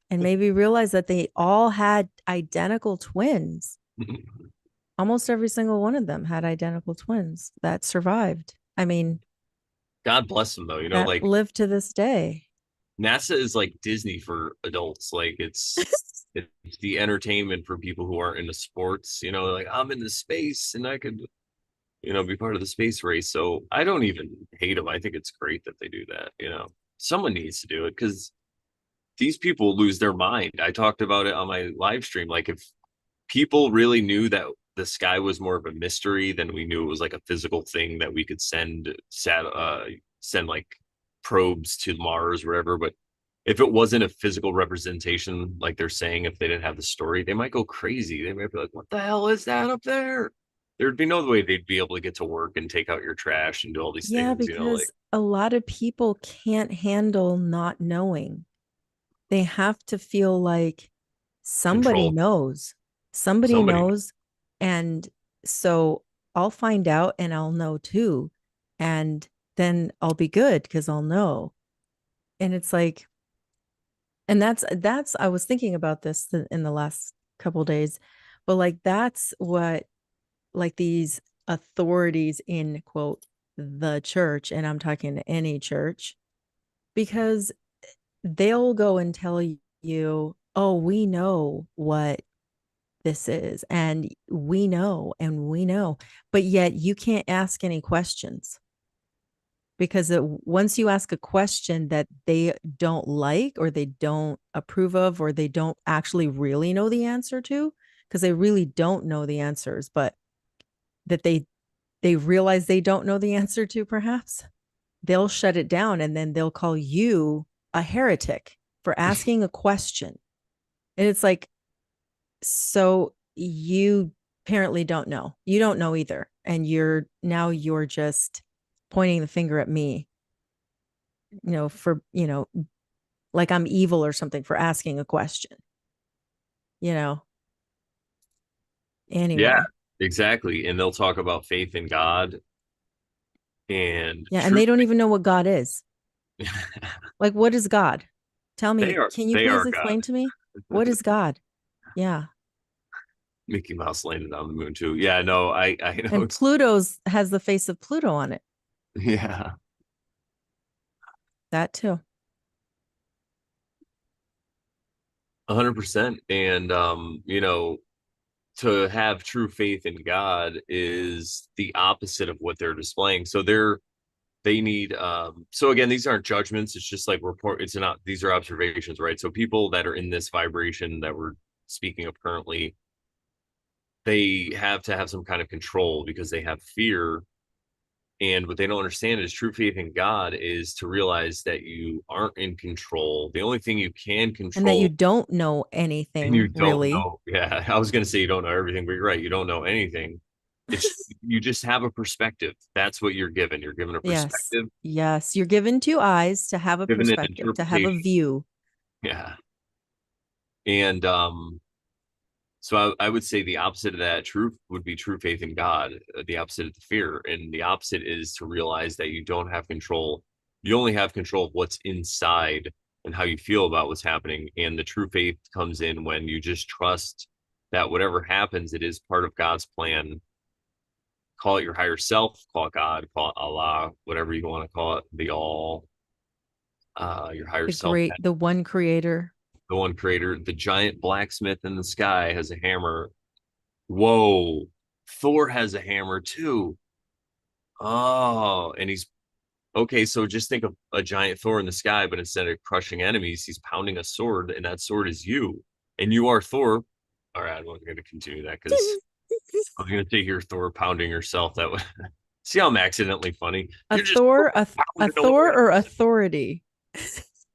And maybe realize that they all had identical twins. Almost every single one of them had identical twins that survived. I mean, God bless them though. that Like live to this day. NASA is like Disney for adults. Like it's the entertainment for people who aren't into sports. Like I'm into space and I could, be part of the space race. So I don't even hate them. I think it's great that they do that. Someone needs to do it because these people lose their mind. I talked about it on my live stream. Like if people really knew that the sky was more of a mystery than we knew it was like a physical thing that we could send like probes to Mars or whatever. But if it wasn't a physical representation, like they're saying, if they didn't have the story, they might go crazy. They might be like, what the hell is that up there? There'd be no way they'd be able to get to work and take out your trash and do all these Yeah, things, like because a lot of people can't handle not knowing. They have to feel like somebody control. knows. Somebody Somebody. knows. And so I'll find out and I'll know too. And then I'll be good because I'll know. And it's like, and that's I was thinking about this in the last couple days, but like that's what like these authorities in quote the church, and I'm talking any church, because they'll go and tell you, oh, we know what this is, and we know, but yet you can't ask any questions. because once you ask a question that they don't like or they don't approve of or they don't actually really know the answer to, because they really don't know the answers, but that they realize they don't know the answer to, perhaps they'll shut it down and then they'll call you a heretic for asking a question. And it's like, so you apparently don't know. You don't know either. And you're just pointing the finger at me, for, like I'm evil or something for asking a question, you know. Yeah, Anyway. exactly. And they'll talk about faith in God and Yeah, and truth. they don't even know what God is. Like, what is God? Tell They me, are can you they please are God. explain to me? What is God? Yeah. Mickey Mouse landed on the moon too. Yeah, no, I know. And Pluto's has the face of Pluto on it. Yeah, That too. 100%. And to have true faith in God is the opposite of what they're displaying. So they need so again, these aren't judgments, it's just like report, it's not, these are observations, right? So people that are in this vibration that we're speaking of currently, they have to have some kind of control because they have fear. And what they don't understand is true faith in God is to realize that you aren't in control. The only thing you can And that you control, don't know and you anything don't really. know. Yeah, I was going to say you don't know everything, but you're right. You don't know anything. It's you just have a perspective. That's what you're given. You're given a Yes. perspective, Yes. You're given two eyes to have a given an perspective, to have a interpretation. view. Yeah. And so I would say the opposite of that truth would be true faith in God, the opposite of the fear. And the opposite is to realize that you don't have control. You only have control of what's inside and how you feel about what's happening. And the true faith comes in when you just trust that whatever happens, it is part of God's plan. Call it your higher self, call it God, call it Allah, whatever you want to call it, the all, your higher self, The one creator. the one creator, the giant blacksmith in the sky has a hammer. Whoa, Thor has a hammer too. Oh, and he's okay. So just think of a giant Thor in the sky, but instead of crushing enemies, he's pounding a sword, and that sword is you, and you are Thor. All right, I'm not going to continue that because I was going to say here Thor pounding herself. That would see how I'm accidentally funny. A You're just Thor, a pounding Thor away. or authority.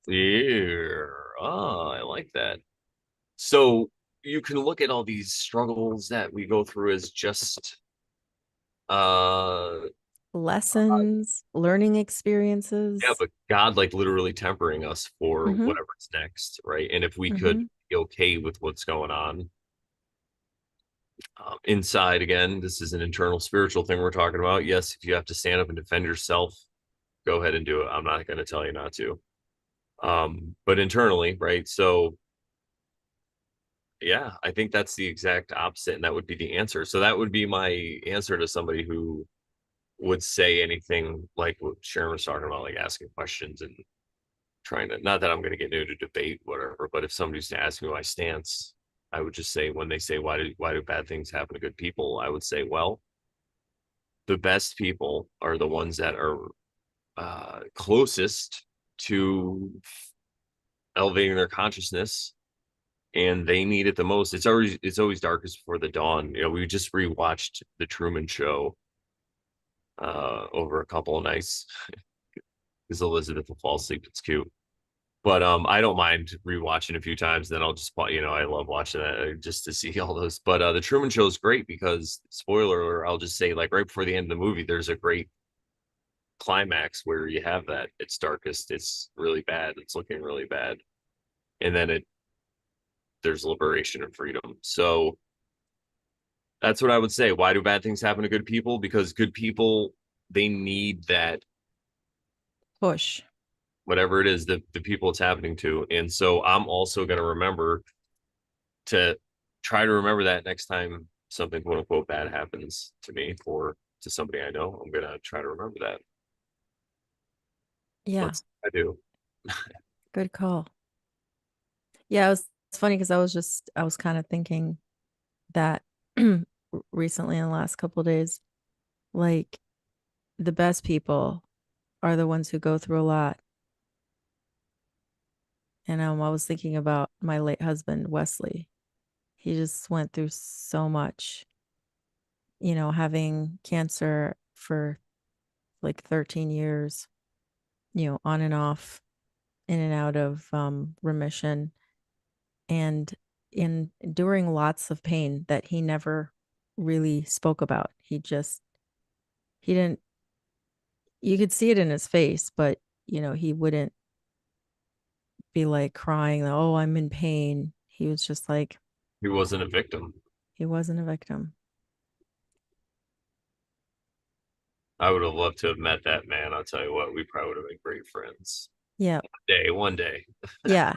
Yeah. Oh, I like that. So you can look at all these struggles that we go through as just uh Lessons, learning yeah, experiences. but God like literally tempering us for Mm-hmm. whatever's next, right? And if we could Mm-hmm. be okay with what's going on inside, again, this is an internal spiritual thing we're talking about. Yes, if you have to stand up and defend yourself, go ahead and do it. I'm not going to tell you not to. But internally, right? So yeah, I think that's the exact opposite, and that would be the answer. So that would be my answer to somebody who would say anything like what Sharon was talking about, like asking questions and trying to, not that I'm going to get into debate, whatever, but if somebody's to ask me my stance, I would just say, when they say, why do bad things happen to good people? I would say, well, the best people are the ones that are closest to elevating their consciousness, and they need it the most. It's always darkest before the dawn. We just rewatched the Truman Show over a couple of nights because Elizabeth will fall asleep. It's cute. But I don't mind rewatching a few times. Then I'll just, I love watching that just to see all those. But the Truman Show is great because, spoiler alert, I'll just say, like right before the end of the movie, there's a great climax where you have that. It's darkest. It's really bad. It's looking really bad, and then there's liberation and freedom. So that's what I would say. Why do bad things happen to good people? Because good people, they need that, Push. whatever it is, the people it's happening to. And so I'm also going to remember to try to remember that next time something quote unquote bad happens to me or to somebody I know. I'm going to try to remember that. Yeah. Let's I do. Good call. Yeah, it's funny because I was kind of thinking that recently in the last couple of days, like the best people. are the ones who go through a lot. And I was thinking about my late husband, Wesley. He just went through so much, having cancer for like 13 years, on and off, in and out of remission, and in enduring lots of pain that he never really spoke about. He didn't, you could see it in his face, but, he wouldn't be like crying, oh, I'm in pain. He was just like, He wasn't a victim. he wasn't a victim. I would have loved to have met that man. I'll tell you what, we probably would have been great friends. Yeah. One day. Yeah.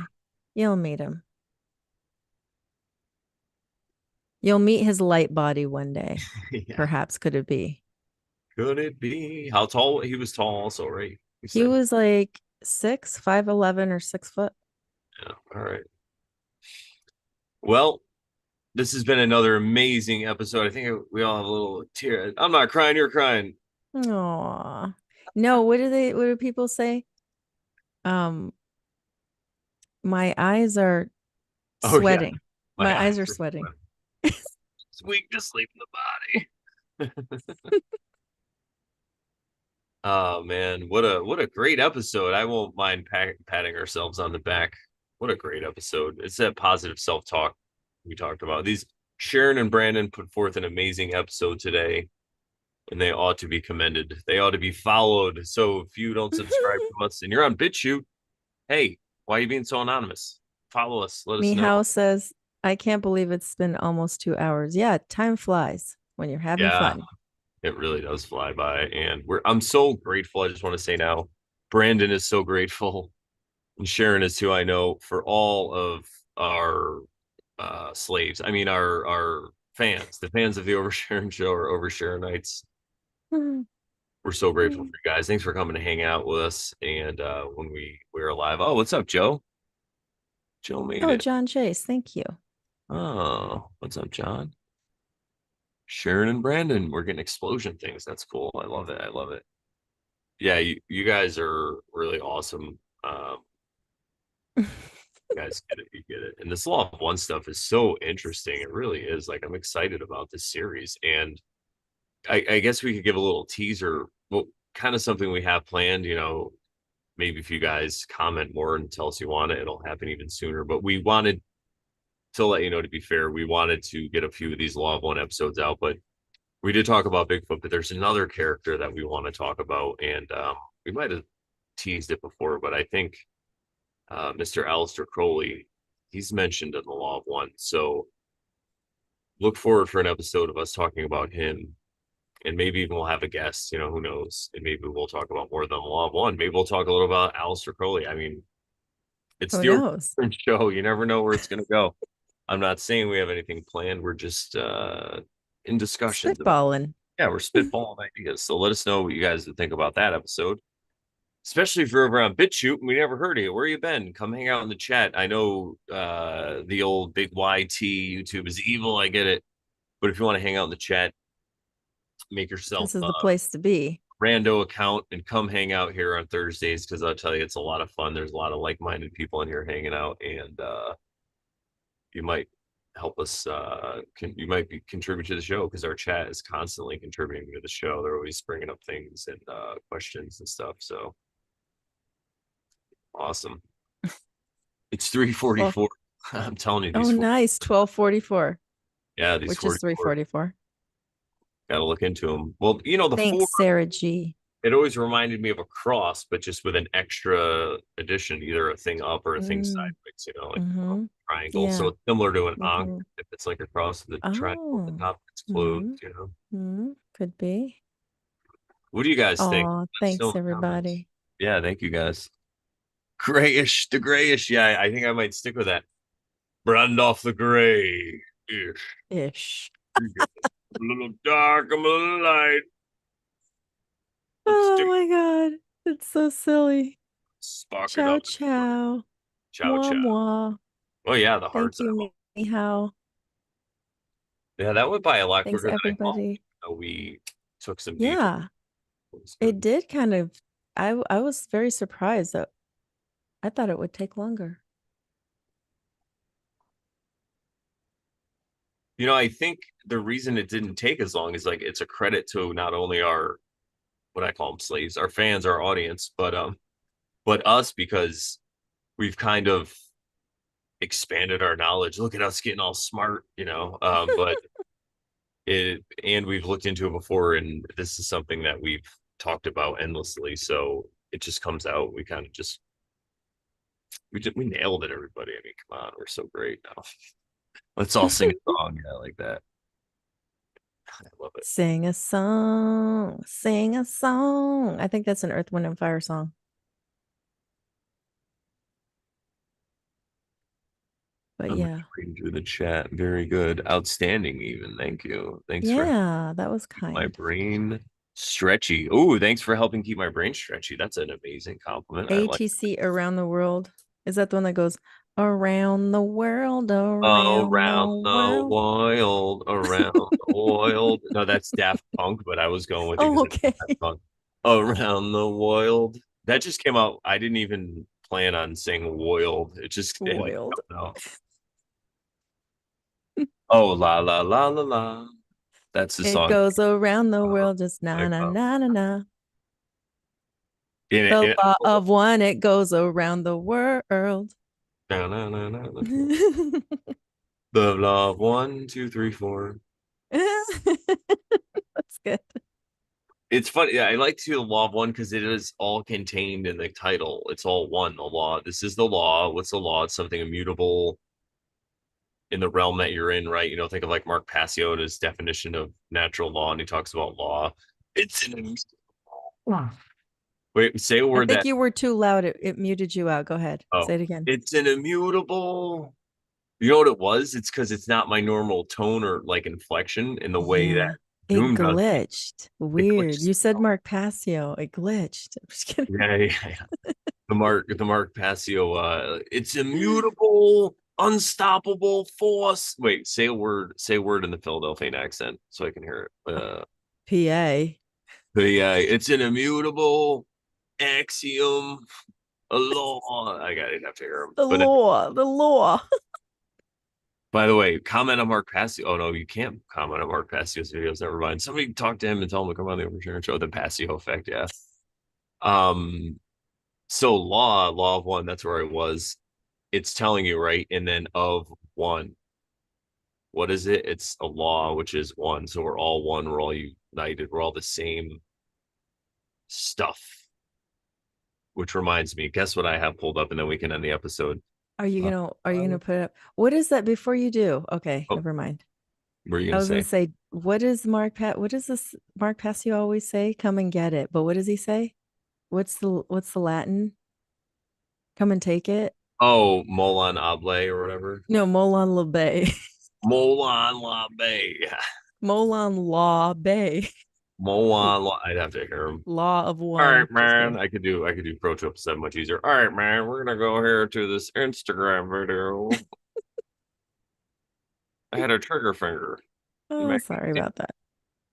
You'll meet him. You'll meet his light body one day. Yeah. Perhaps could it be? Could it be? How tall? He was tall also, right? You He said. was like 5'11" or 6 foot. Yeah. All right. Well, this has been another amazing episode. I think we all have a little tear. I'm not crying, you're crying. Aw. No, what do people say? Um, my eyes are Oh yeah. sweating. My My eyes eyes are are sweating. it's weak to sleep in the body. Oh man, what a great episode. I won't mind patting ourselves on the back. What a great episode. It's that positive self-talk we talked about. These Sharon and Brandon put forth an amazing episode today, and they ought to be commended. They ought to be followed. So if you don't subscribe to us and you're on BitChute, hey, why are you being so anonymous? Follow us. Let us know. Mihao says, I can't believe it's been almost 2 hours. Yeah, time flies when you're having Yeah, fun. it really does fly by. And I'm so grateful. I just want to say now, Brandon is so grateful. And Sharon is too, I know, for all of our slaves. I mean our fans, the fans of the Oversharon show or Oversharonites. We're so grateful for you guys. Thanks for coming to hang out with us. And when we're live. Oh, what's up, Joe? Joe made Oh, it. John Chase, thank you. Oh, what's up, John? Sharon and Brandon. We're getting explosion things. That's cool. I love it. I love it. Yeah, you guys are really awesome. You guys get it. You get it. And this Law of One stuff is so interesting. It really is. Like I'm excited about this series. And I guess we could give a little teaser. Well, kind of something we have planned, maybe if you guys comment more and tell us you want it, it'll happen even sooner. But we wanted to let you know, to be fair, we wanted to get a few of these Law of One episodes out, but we did talk about Bigfoot, but there's another character that we want to talk about. And we might have teased it before, but I think Mr. Alistair Crowley, he's mentioned in the Law of One. So look forward for an episode of us talking about him. And maybe even we'll have a guest, who knows? And maybe we'll talk about more than the Law of One. Maybe we'll talk a little about Alistair Crowley. I mean, it's Who the knows? Overturn show. You never know where it's going to go. I'm not saying we have anything planned. We're just in discussions about, Spitballing. yeah, we're spitballing ideas. So let us know what you guys think about that episode. Especially if you're over on BitChute and we never heard of you. Where you been? Come hang out in the chat. I know the old big YT YouTube is evil. I get it. But if you want to hang out in the chat, make yourself This is the place to be. rando account and come hang out here on Thursdays because I'll tell you it's a lot of fun. There's a lot of like-minded people in here hanging out, and you might help us. You might be contribute to the show because our chat is constantly contributing to the show. They're always bringing up things and questions and stuff. So awesome! It's Well, 3:44. I'm telling you, oh, these nice. 12:44, yeah, these which is 44 3:44. got to look into them. Well, the four Thanks, Sarah G. it always reminded me of a cross, but just with an extra addition, either a thing up or a thing Mm, sideways, like a mm-hmm. triangle. So Yeah. it's similar to an Like ankh. a, If it's like a cross with a triangle at the oh. top, it's closed, Mm, could be. What do you guys think? Oh, Let us know in thanks, the comments. everybody. Yeah, thank you guys. Grayish, the grayish. Yeah, I think I might stick with that. Brand off the gray ish. Ish. I'm a little dark, I'm a little light. Let's Oh do my God. It's so silly. spark it Ciao, up. ciao. Ciao, Moi, ciao. moi. Oh yeah, the Thank hearts. you, Mihao. Yeah, that went by a lot Thanks, quicker than I thought. everybody. We took some deep. Yeah, It was it good. did kind of. I was very surprised that I thought it would take longer. I think the reason it didn't take as long is like it's a credit to not only our what I call them slaves, our fans, our audience, but us because we've kind of expanded our knowledge. Look at us getting all smart, but and we've looked into it before, and this is something that we've talked about endlessly. So it just comes out. We kind of just we nailed it, everybody. I mean, come on, we're so great now. Let's all sing a song, yeah, like that. I love it. Sing a song, sing a song. I think that's an Earth, Wind, and Fire song. But I'm yeah. reading through the chat. Very good, outstanding. Even thank you. Thanks for Yeah, that was my kind. brain stretchy. Oh, thanks for helping keep my brain stretchy. That's an amazing compliment. I like ATC Around the World. Is that the one that goes around the world, around the around the world? wild, around the wild. No, that's Daft Punk, but I was going with it Oh, because it's okay. Daft Punk. Around the wild. That just came out. I didn't even plan on saying wild. It just ended Wild. up coming out. Oh, la la la la la. That's the It song. goes around the Uh, world, just na like, na na na na. in it, The law of one, it goes around the world. na, na, na, na, na. The love 1, 2, 3, 4. That's good. It's funny. Yeah, I like to law of one because it is all contained in the title. It's all one. The law. This is the law. What's the law? It's something immutable in the realm that you're in, right? Think of like Mark Passio and his definition of natural law, and he talks about law. It's an wait. Say a I word think that. you were too loud. It muted you out. Go ahead. Oh, Say it again. it's an immutable. You know what it was? It's because it's not my normal tone or like inflection in the way that Yeah. It Doom does. glitched. It Weird. glitches. You said Mark Passio. It glitched. I'm just kidding. Yeah, yeah, yeah. The Mark Passio. It's immutable, unstoppable force. Wait, say a word. Say a word in the Philadelphian accent so I can hear it. PA. It's an immutable axiom, a law. I'd have to hear him. The But law. The law. by the way, comment on Mark Passio. Oh no, you can't comment on Mark Passio's videos. Never mind. Somebody talk to him and tell him to come on the Oversharing Show. The Passio effect. Yeah. Um. So law of one. That's where I was. It's telling you right, and then of one. What is it? It's a law, which is one. So we're all one. We're all united. We're all the same stuff. Which reminds me, guess what I have pulled up, and then we can end the episode. Are you gonna put it up? What is that before you do? Okay, Oh, never mind. what are you I gonna was gonna say? say, what does this Mark Passio always say? Come and get it. But what does he say? What's the Latin? Come and take it? Oh, Molon Oblay or whatever. No, Molon Labe. Molon Labe. Molon Law Bay. I'd have to hear him. Law of All right, one. Just man. kidding. I could do Pro Trip 7 much easier. All right, man. We're gonna go here to this Instagram video. I had a trigger finger. Oh, sorry about that.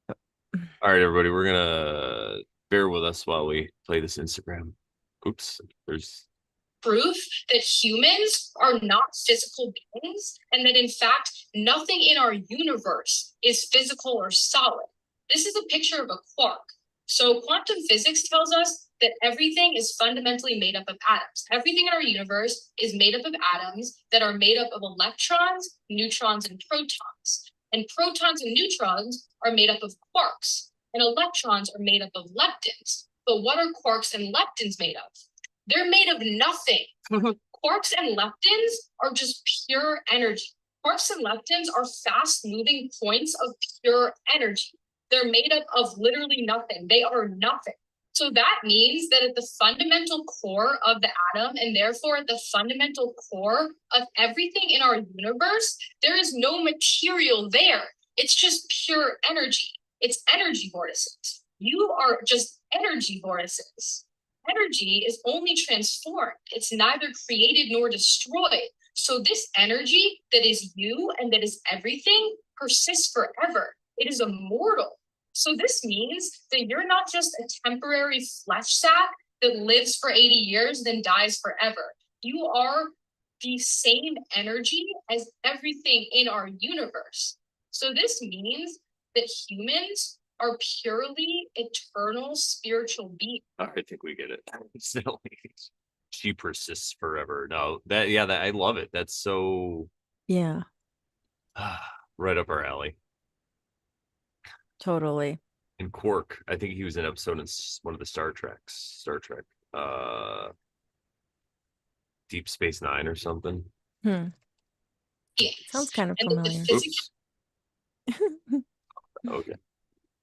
All right, everybody. We're gonna bear with us while we play this Instagram. Oops. There's proof that humans are not physical beings and that in fact nothing in our universe is physical or solid. This is a picture of a quark. So quantum physics tells us that everything is fundamentally made up of atoms. Everything in our universe is made up of atoms that are made up of electrons, neutrons, and protons. And protons and neutrons are made up of quarks, and electrons are made up of leptons. But what are quarks and leptons made of? They're made of nothing. Quarks and leptons are just pure energy. Quarks and leptons are fast moving points of pure energy. They're made up of literally nothing. They are nothing. So that means that at the fundamental core of the atom, and therefore at the fundamental core of everything in our universe, there is no material there. It's just pure energy. It's energy vortices. You are just energy vortices. Energy is only transformed. It's neither created nor destroyed. So this energy that is you and that is everything persists forever. It is immortal. So this means that you're not just a temporary flesh sack that lives for 80 years, then dies forever. You are the same energy as everything in our universe. So this means that humans are purely eternal spiritual beings. I think we get it. So she persists forever. No, that I love it. That's so Yeah, right up our alley. totally. And Quark, I think he was in an episode in one of the Star Trek, Deep Space Nine or something. Yes. Sounds kind of And familiar. Oops. Okay.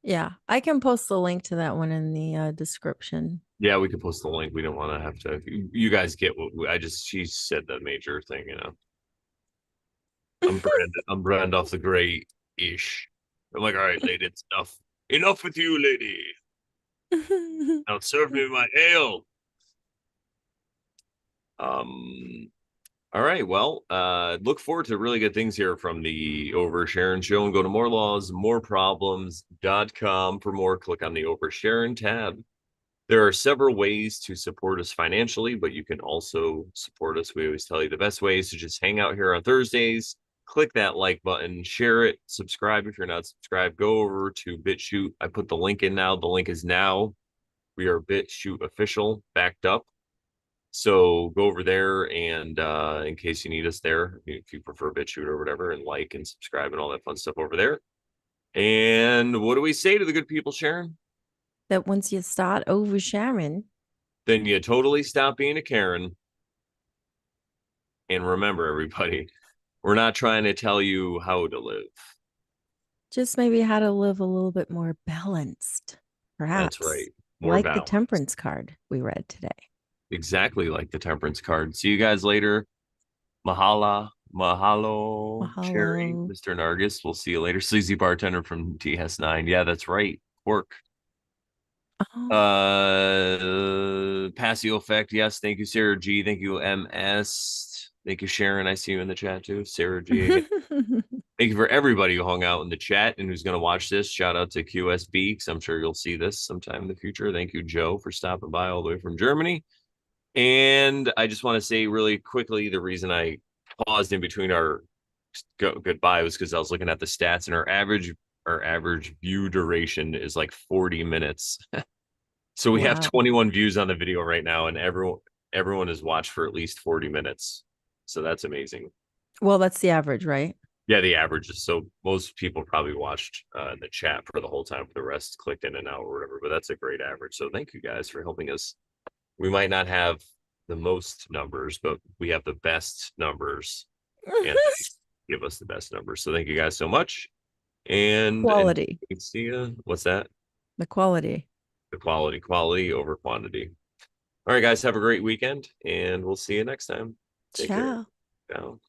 Yeah, I can post the link to that one in the description. Yeah, we could post the link. We don't want to have to. You guys get what she said the major thing, you know. I'm Brand off the gray ish. I'm like, all right, lady, it's enough. Enough with you, lady. Now serve me my ale. All right, well, look forward to really good things here from the Over Sharon show, and go to morelawsmoreproblems.com for more. Click on the Over Sharon tab. There are several ways to support us financially, but you can also support us. We always tell you the best way is to just hang out here on Thursdays, click that like button, share it, subscribe if you're not subscribed. Go over to BitChute. I put the link in now. The link is now. We are BitChute official, backed up. So go over there, and in case you need us there, if you prefer BitChute or whatever, and like and subscribe and all that fun stuff over there. And what do we say to the good people, Sharon? That once you start oversharing, Then you totally stop being a Karen. And remember, everybody, we're not trying to tell you how to live. just maybe how to live a little bit more balanced, perhaps. That's right. More like balanced. the temperance card we read today. Exactly like the temperance card. See you guys later. Mahalo, Cherry, Mahalo. Mr. Nargis. We'll see you later. Sleazy bartender from TS9. Yeah, that's right. Pork. Passio effect. Yes. Thank you, Sarah G. Thank you, MS. Thank you, Sharon. I see you in the chat too. Sarah G. Again. Thank you for everybody who hung out in the chat and who's going to watch this. Shout out to QSB, because I'm sure you'll see this sometime in the future. Thank you, Joe, for stopping by all the way from Germany. And I just want to say really quickly, the reason I paused in between our goodbye was because I was looking at the stats, and our average view duration is like 40 minutes. So we have 21 views on the video right now, and everyone has watched for at least 40 minutes. So that's amazing. Well, that's the average, right? Yeah, the average is, so most people probably watched in the chat for the whole time. The rest clicked in and out or whatever, but that's a great average. So thank you guys for helping us. We might not have the most numbers, but we have the best numbers, and give us the best numbers. So thank you guys so much. And quality. And see you. What's that? The quality. The quality over quantity. All right, guys, have a great weekend, and we'll see you next time. Take care. Ciao. Ciao.